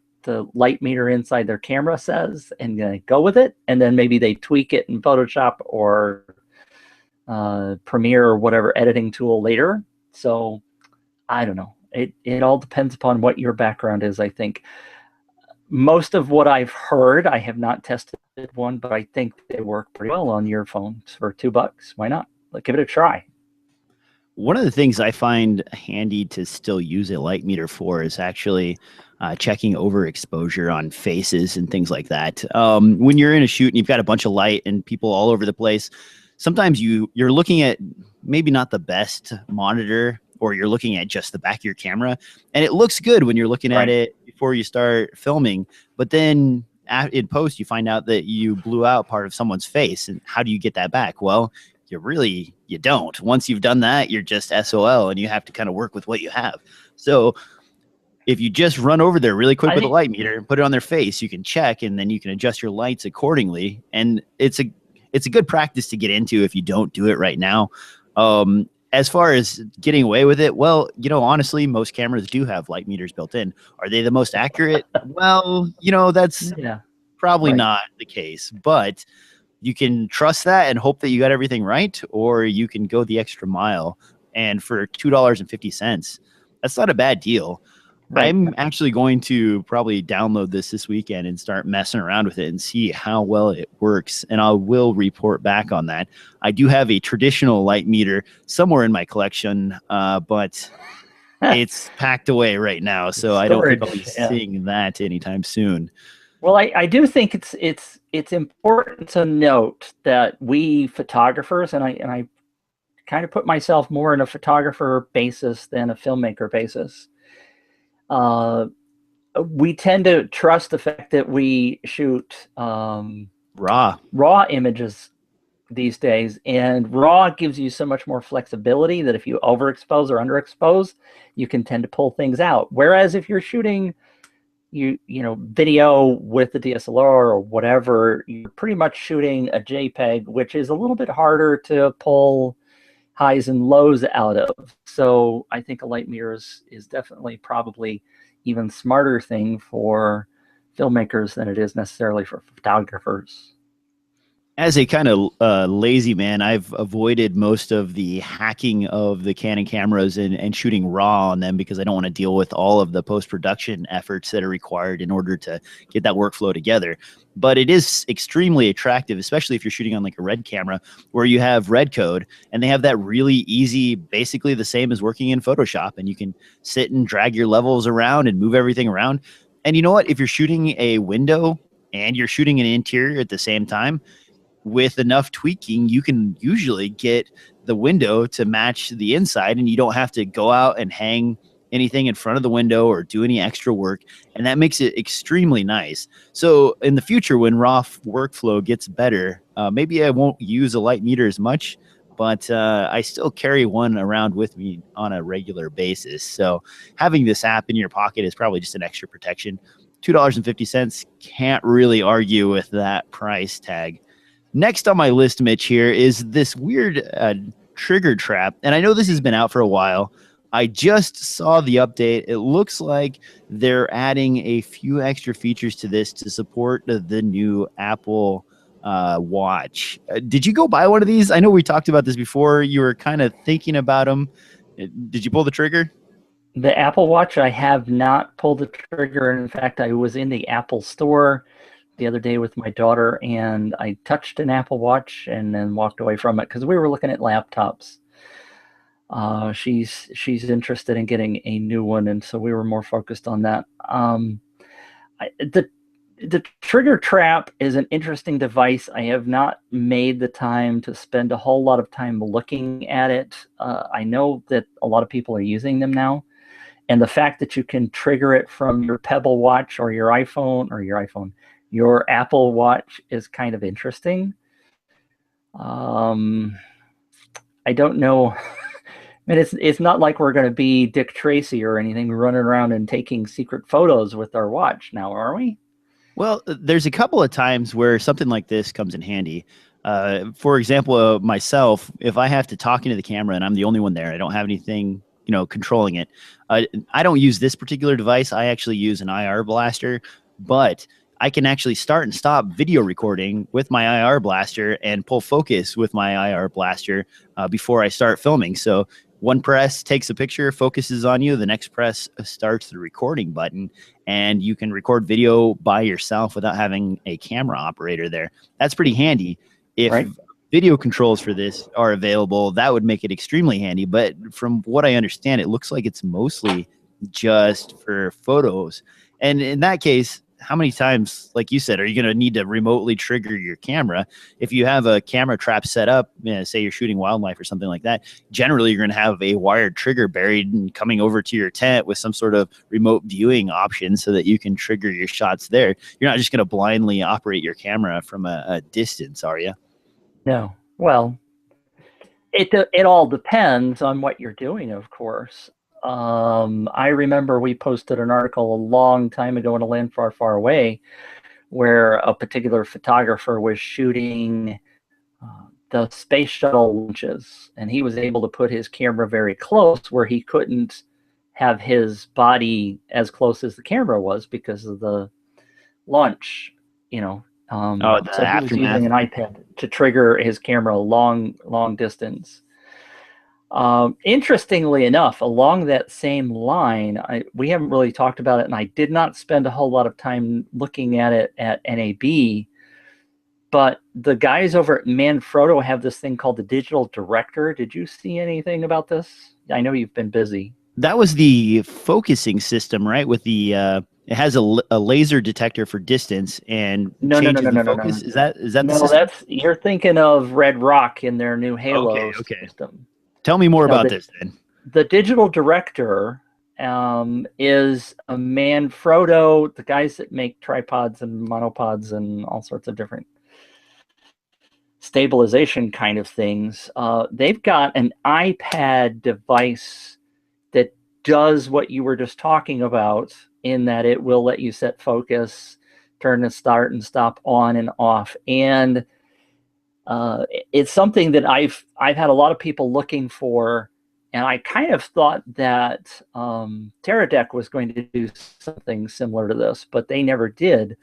light meter inside their camera says and go with it. And then maybe they tweak it in Photoshop or Premiere or whatever editing tool later. So I don't know. It all depends upon what your background is, I think. Most of what I've heard, I have not tested one, but I think they work pretty well on your phones for $2. Why not? Give it a try. One of the things I find handy to still use a light meter for is actually checking overexposure on faces and things like that. When you're in a shoot and you've got a bunch of light and people all over the place, sometimes you're looking at maybe not the best monitor, or you're looking at just the back of your camera, and it looks good when you're looking at it before you start filming. But then in post, you find out that you blew out part of someone's face. And how do you get that back? Well, you don't. Once you've done that, you're just SOL, and you have to kind of work with what you have. So if you just run over there really quick with a light meter and put it on their face, you can check, and then you can adjust your lights accordingly. And it's a good practice to get into if you don't do it right now. As far as getting away with it, well, honestly, most cameras do have light meters built in. Are they the most accurate? Well, that's probably not the case, but you can trust that and hope that you got everything right, or you can go the extra mile. And for $2.50, that's not a bad deal. Right. I'm actually going to probably download this weekend and start messing around with it and see how well it works. And I will report back on that. I do have a traditional light meter somewhere in my collection, but it's packed away right now. So I don't think I'll be seeing that anytime soon. Well, I do think it's important to note that we photographers, and I kind of put myself more in a photographer basis than a filmmaker basis. We tend to trust the fact that we shoot raw images these days, and raw gives you so much more flexibility that if you overexpose or underexpose, you can tend to pull things out. Whereas if you're shooting video with the DSLR or whatever, you're pretty much shooting a JPEG, which is a little bit harder to pull highs and lows out of. So I think a light mirror is definitely probably even smarter thing for filmmakers than it is necessarily for photographers. As a kind of lazy man, I've avoided most of the hacking of the Canon cameras and shooting raw on them, because I don't want to deal with all of the post-production efforts that are required in order to get that workflow together. But it is extremely attractive, especially if you're shooting on like a red camera where you have red code, and they have that really easy, basically the same as working in Photoshop, and you can sit and drag your levels around and move everything around. And you know what? If you're shooting a window and you're shooting an interior at the same time, with enough tweaking, you can usually get the window to match the inside, and you don't have to go out and hang anything in front of the window or do any extra work. And that makes it extremely nice. So in the future, when raw workflow gets better, maybe I won't use a light meter as much, but I still carry one around with me on a regular basis. So having this app in your pocket is probably just an extra protection. $2.50, can't really argue with that price tag. Next on my list, Mitch, here is this weird trigger trap. And I know this has been out for a while. I just saw the update. It looks like they're adding a few extra features to this to support the new Apple Watch. Did you go buy one of these? I know we talked about this before. You were kind of thinking about them. Did you pull the trigger? The Apple Watch, I have not pulled the trigger. In fact, I was in the Apple store the other day with my daughter, and I touched an Apple Watch and then walked away from it because we were looking at laptops. She's interested in getting a new one, and so we were more focused on that. The trigger trap is an interesting device. I have not made the time to spend a whole lot of time looking at it. I know that a lot of people are using them now, and the fact that you can trigger it from your Pebble Watch or your Apple Watch is kind of interesting. I don't know. I mean, it's not like we're going to be Dick Tracy or anything running around and taking secret photos with our watch now, are we? Well, there's a couple of times where something like this comes in handy. For example, myself, if I have to talk into the camera and I'm the only one there, I don't have anything, controlling it. I don't use this particular device. I actually use an IR blaster, but I can actually start and stop video recording with my IR blaster and pull focus with my IR blaster before I start filming. So one press takes a picture, focuses on you. The next press starts the recording button, and you can record video by yourself without having a camera operator there. That's pretty handy. If video controls for this are available, that would make it extremely handy. But from what I understand, it looks like it's mostly just for photos. And in that case, how many times, like you said, are you going to need to remotely trigger your camera? If you have a camera trap set up, say you're shooting wildlife or something like that, generally you're going to have a wired trigger buried and coming over to your tent with some sort of remote viewing option so that you can trigger your shots there. You're not just going to blindly operate your camera from a distance, are you? No. Well, it all depends on what you're doing, of course. I remember we posted an article a long time ago in a land far, far away where a particular photographer was shooting the space shuttle launches, and he was able to put his camera very close where he couldn't have his body as close as the camera was because of the launch, you know. So he was using an iPad to trigger his camera long distance. Interestingly enough, along that same line, we haven't really talked about it, and I did not spend a whole lot of time looking at it at NAB, but the guys over at Manfrotto have this thing called the Digital Director. Did you see anything about this? I know you've been busy. That was the focusing system, right? With the it has a laser detector for distance and changes the focus. Is that the system? You're thinking of Red Rock in their new Halo system. Tell me more about this then. The Digital Director is a Manfrotto, the guys that make tripods and monopods and all sorts of different stabilization kind of things. They've got an iPad device that does what you were just talking about, in that it will let you set focus, turn the start and stop on and off. And it's something that I've had a lot of people looking for, and I kind of thought that Teradek was going to do something similar to this, but they never did.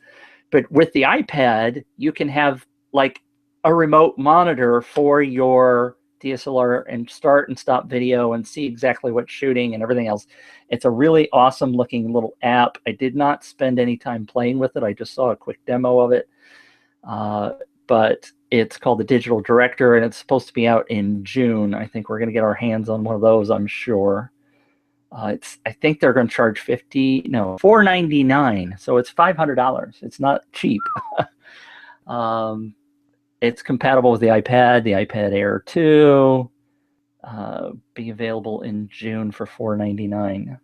But with the iPad, you can have like a remote monitor for your DSLR and start and stop video and see exactly what's shooting and everything else. It's a really awesome looking little app. I did not spend any time playing with it. I just saw a quick demo of it. But it's called the Digital Director, and it's supposed to be out in June. I think we're going to get our hands on one of those, I'm sure. I think they're going to charge $499. So it's $500. It's not cheap. It's compatible with the iPad Air 2. Be available in June for $499.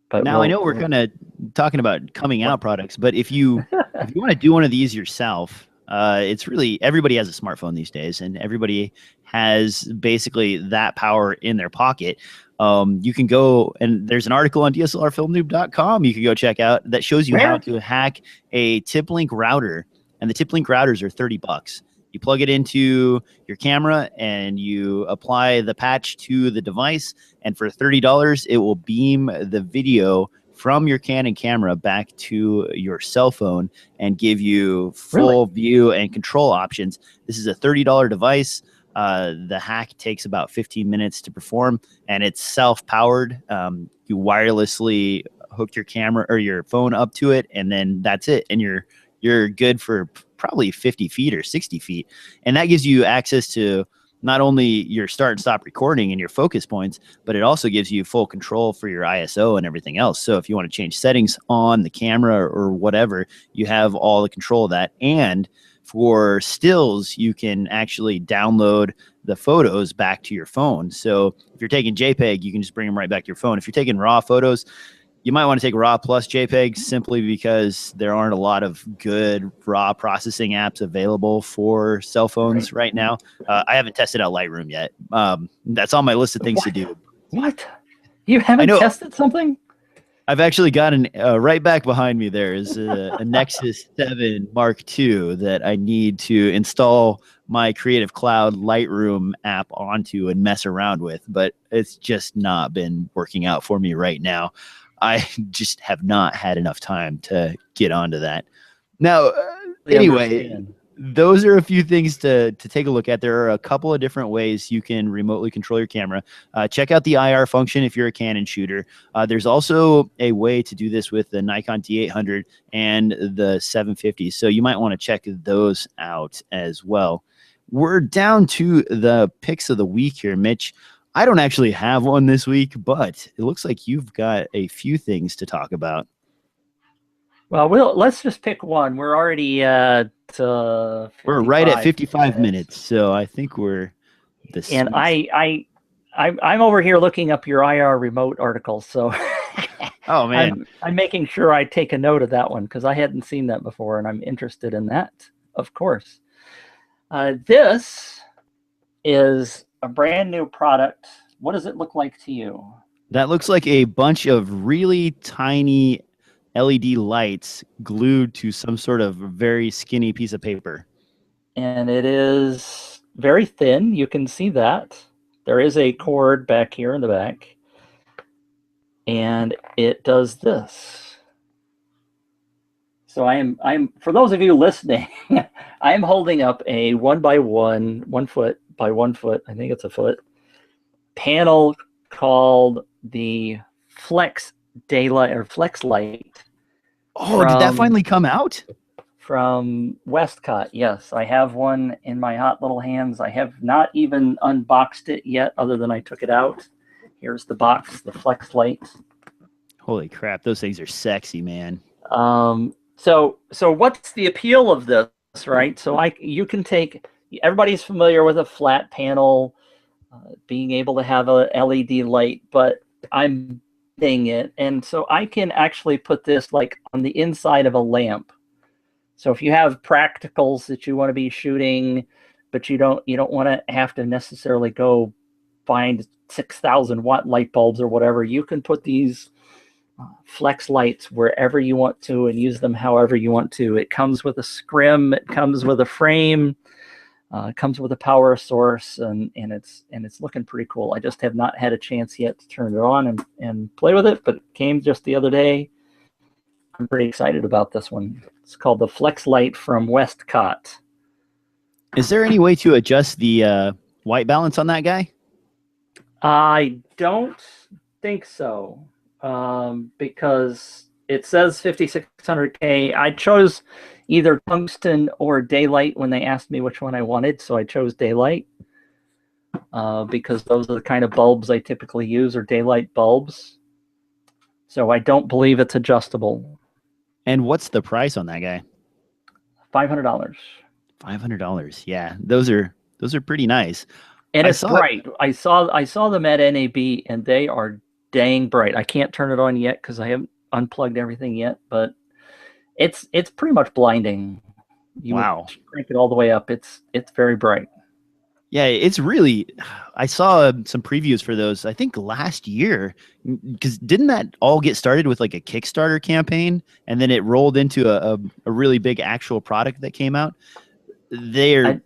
But now I know we're kind of talking about coming out products, but if you want to do one of these yourself, it's really, everybody has a smartphone these days, and everybody has basically that power in their pocket. You can go, and there's an article on DSLRFilmNoob.com you can go check out that shows you how to hack a TipLink router, and the TipLink routers are $30. You plug it into your camera and you apply the patch to the device, and for $30, it will beam the video from your Canon camera back to your cell phone and give you full view and control options. This is a $30 device. The hack takes about 15 minutes to perform, and it's self-powered. You wirelessly hook your camera or your phone up to it, and then that's it. And you're good for probably 50 feet or 60 feet. And that gives you access to not only your start and stop recording and your focus points, but it also gives you full control for your ISO and everything else. So if you want to change settings on the camera or whatever, you have all the control of that. And for stills, you can actually download the photos back to your phone. So if you're taking JPEG, you can just bring them right back to your phone. If you're taking raw photos, you might want to take RAW plus JPEG, simply because there aren't a lot of good RAW processing apps available for cell phones right now. I haven't tested out Lightroom yet. That's on my list of things to do. What? You haven't tested something? I've actually got an right back behind me. There is a Nexus 7 Mark II that I need to install my Creative Cloud Lightroom app onto and mess around with, but it's just not been working out for me right now. I just have not had enough time to get onto that. Now, They anyway, understand. those are a few things to take a look at. There are a couple of different ways you can remotely control your camera. Check out the IR function if you're a Canon shooter. There's also a way to do this with the Nikon D800 and the 750. So you might want to check those out as well. We're down to the picks of the week here, Mitch. I don't actually have one this week, but it looks like you've got a few things to talk about. Well, let's just pick one. We're already at We're right at 55 minutes, so I think we're the and I'm over here looking up your IR remote article, so oh man, I'm making sure I take a note of that one because I hadn't seen that before, and I'm interested in that, of course. This is a brand new product. What does it look like to you? That looks like a bunch of really tiny LED lights glued to some sort of very skinny piece of paper. And it is very thin. You can see that. There is a cord back here in the back. And it does this. So I'm for those of you listening, I'm holding up a 1 foot by 1 foot, I think it's a foot, panel called the Flex Daylight or Flex Light. Oh, did that finally come out? From Westcott, yes. I have one in my hot little hands. I have not even unboxed it yet, other than I took it out. Here's the box, the Flex Light. Holy crap, those things are sexy, man. So what's the appeal of this, right? So you can take, everybody's familiar with a flat panel, being able to have a LED light, but I'm it, and so I can actually put this like on the inside of a lamp. So if you have practicals that you want to be shooting, but you don't want to have to necessarily go find 6,000 watt light bulbs or whatever, you can put these flex lights wherever you want to and use them however you want to. It comes with a scrim, it comes with a frame, it comes with a power source, and it's looking pretty cool. I just have not had a chance yet to turn it on and play with it, but it came just the other day. I'm pretty excited about this one. It's called the Flex Light from Westcott. Is there any way to adjust the white balance on that guy? I don't think so, because it says 5600K. I chose either tungsten or daylight when they asked me which one I wanted, so I chose daylight because those are the kind of bulbs I typically use, are daylight bulbs. So I don't believe it's adjustable. And what's the price on that guy? $500. $500. Yeah, those are pretty nice. And it's bright. I saw them at NAB, and they are dang bright. I can't turn it on yet because I haven't unplugged everything yet, but it's pretty much blinding. Wow. Crank it all the way up. It's very bright. Yeah, it's really, I saw some previews for those, I think last year, because didn't that all get started with like a Kickstarter campaign, and then it rolled into a really big actual product that came out? They're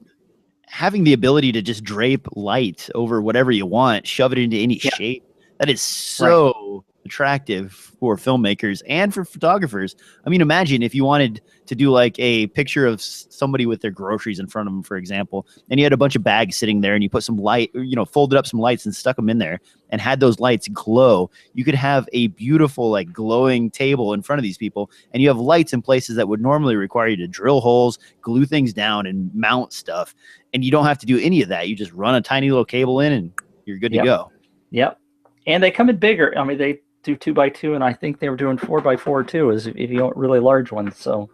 having the ability to just drape light over whatever you want, shove it into any shape. That is so attractive for filmmakers and for photographers. I mean, imagine if you wanted to do like a picture of somebody with their groceries in front of them, for example, and you had a bunch of bags sitting there and you put some light, folded up some lights and stuck them in there and had those lights glow. You could have a beautiful, like, glowing table in front of these people, and you have lights in places that would normally require you to drill holes, glue things down, and mount stuff. And you don't have to do any of that. You just run a tiny little cable in and you're good to go. Yep. And they come in bigger. I mean, they do 2x2, and I think they were doing 4x4 too, as if you want really large ones. So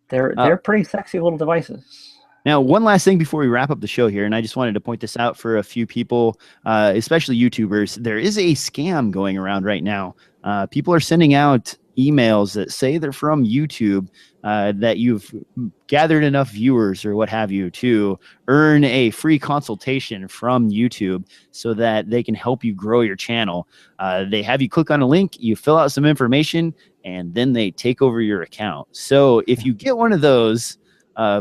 they're pretty sexy little devices. Now, one last thing before we wrap up the show here, and I just wanted to point this out for a few people, especially YouTubers. There is a scam going around right now. People are sending out emails that say they're from YouTube, that you've gathered enough viewers or what have you to earn a free consultation from YouTube so that they can help you grow your channel. They have you click on a link, you fill out some information, and then they take over your account. So if you get one of those,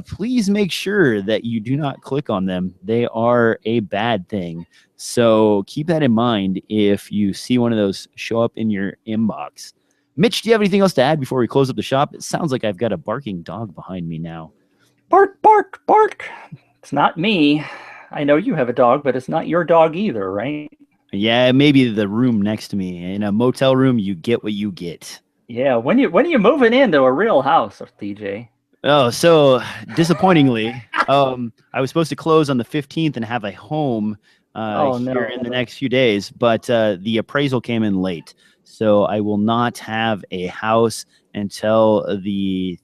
please make sure that you do not click on them. They are a bad thing. So keep that in mind if you see one of those show up in your inbox. Mitch, do you have anything else to add before we close up the shop? It sounds like I've got a barking dog behind me now. Bark, bark, bark. It's not me. I know you have a dog, but it's not your dog either, right? Yeah, maybe the room next to me. In a motel room, you get what you get. Yeah, when are you moving into a real house, DJ? Oh, so disappointingly, I was supposed to close on the 15th and have a home here in the next few days, but the appraisal came in late. So I will not have a house until the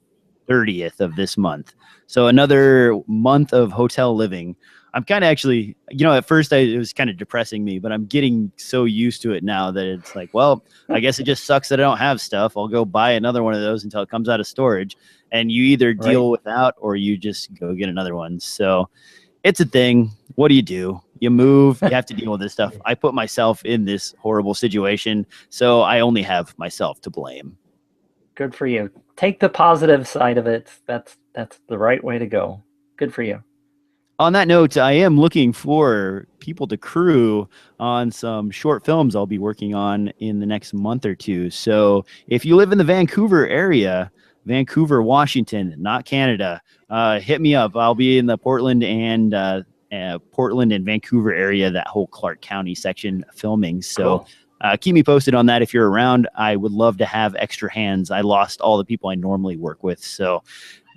30th of this month. So another month of hotel living. I'm kind of actually, at first it was kind of depressing me, but I'm getting so used to it now that it's like, well, I guess it just sucks that I don't have stuff. I'll go buy another one of those until it comes out of storage. And you either deal without or you just go get another one. So it's a thing. What do? You move. You have to deal with this stuff. I put myself in this horrible situation, so I only have myself to blame. Good for you. Take the positive side of it. That's the right way to go. Good for you. On that note, I am looking for people to crew on some short films I'll be working on in the next month or two. So if you live in the Vancouver area, Vancouver, Washington, not Canada, hit me up. I'll be in the Portland and Vancouver area, that whole Clark County section filming. So keep me posted on that if you're around. I would love to have extra hands. I lost all the people I normally work with. So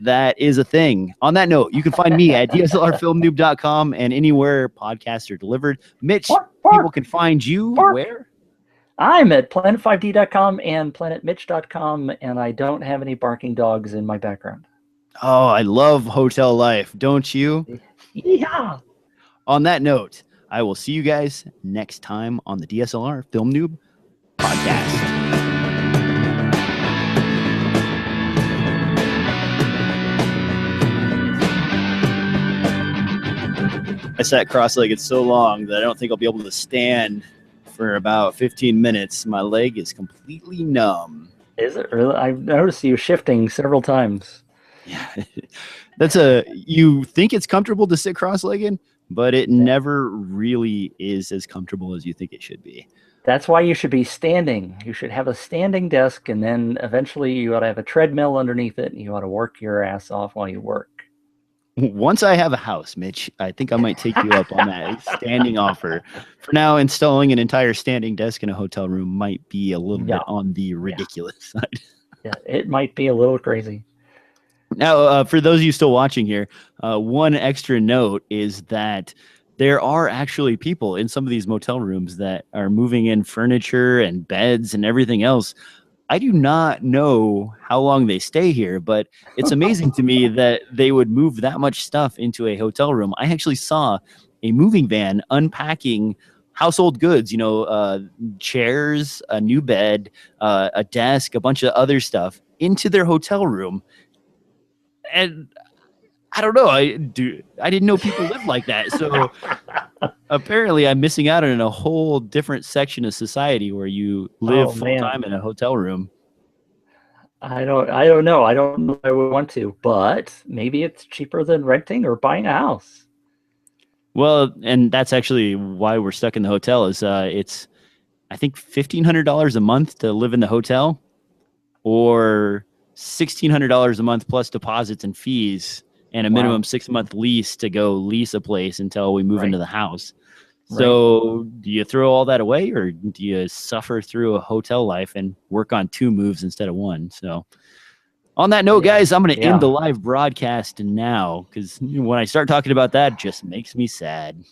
that is a thing. On that note, you can find me at DSLRFilmNoob.com and anywhere podcasts are delivered. Mitch, people can find you where? I'm at planet5d.com and planetmitch.com, and I don't have any barking dogs in my background. Oh, I love hotel life, don't you? Yeah. On that note, I will see you guys next time on the DSLR Film Noob Podcast. I sat cross-legged so long that I don't think I'll be able to stand for about 15 minutes. My leg is completely numb. Is it really? I've noticed you shifting several times. Yeah. You think it's comfortable to sit cross-legged, but it never really is as comfortable as you think it should be. That's why you should be standing. You should have a standing desk, and then eventually you ought to have a treadmill underneath it, and you ought to work your ass off while you work. Once I have a house, Mitch, I think I might take you up on that standing offer. For now, installing an entire standing desk in a hotel room might be a little bit on the ridiculous side. Yeah, it might be a little crazy. Now, for those of you still watching here, one extra note is that there are actually people in some of these motel rooms that are moving in furniture and beds and everything else. I do not know how long they stay here, but it's amazing to me that they would move that much stuff into a hotel room. I actually saw a moving van unpacking household goods, chairs, a new bed, a desk, a bunch of other stuff into their hotel room. And I don't know. I didn't know people lived like that. So apparently I'm missing out on a whole different section of society where you live full time in a hotel room. I don't know. I don't know if I would want to, but maybe it's cheaper than renting or buying a house. Well, and that's actually why we're stuck in the hotel is it's, I think, $1,500 a month to live in the hotel, or $1,600 a month plus deposits and fees, and a minimum 6-month lease to go lease a place until we move into the house. So do you throw all that away, or do you suffer through a hotel life and work on 2 moves instead of 1? So on that note, guys, I'm going to end the live broadcast now, because when I start talking about that, it just makes me sad.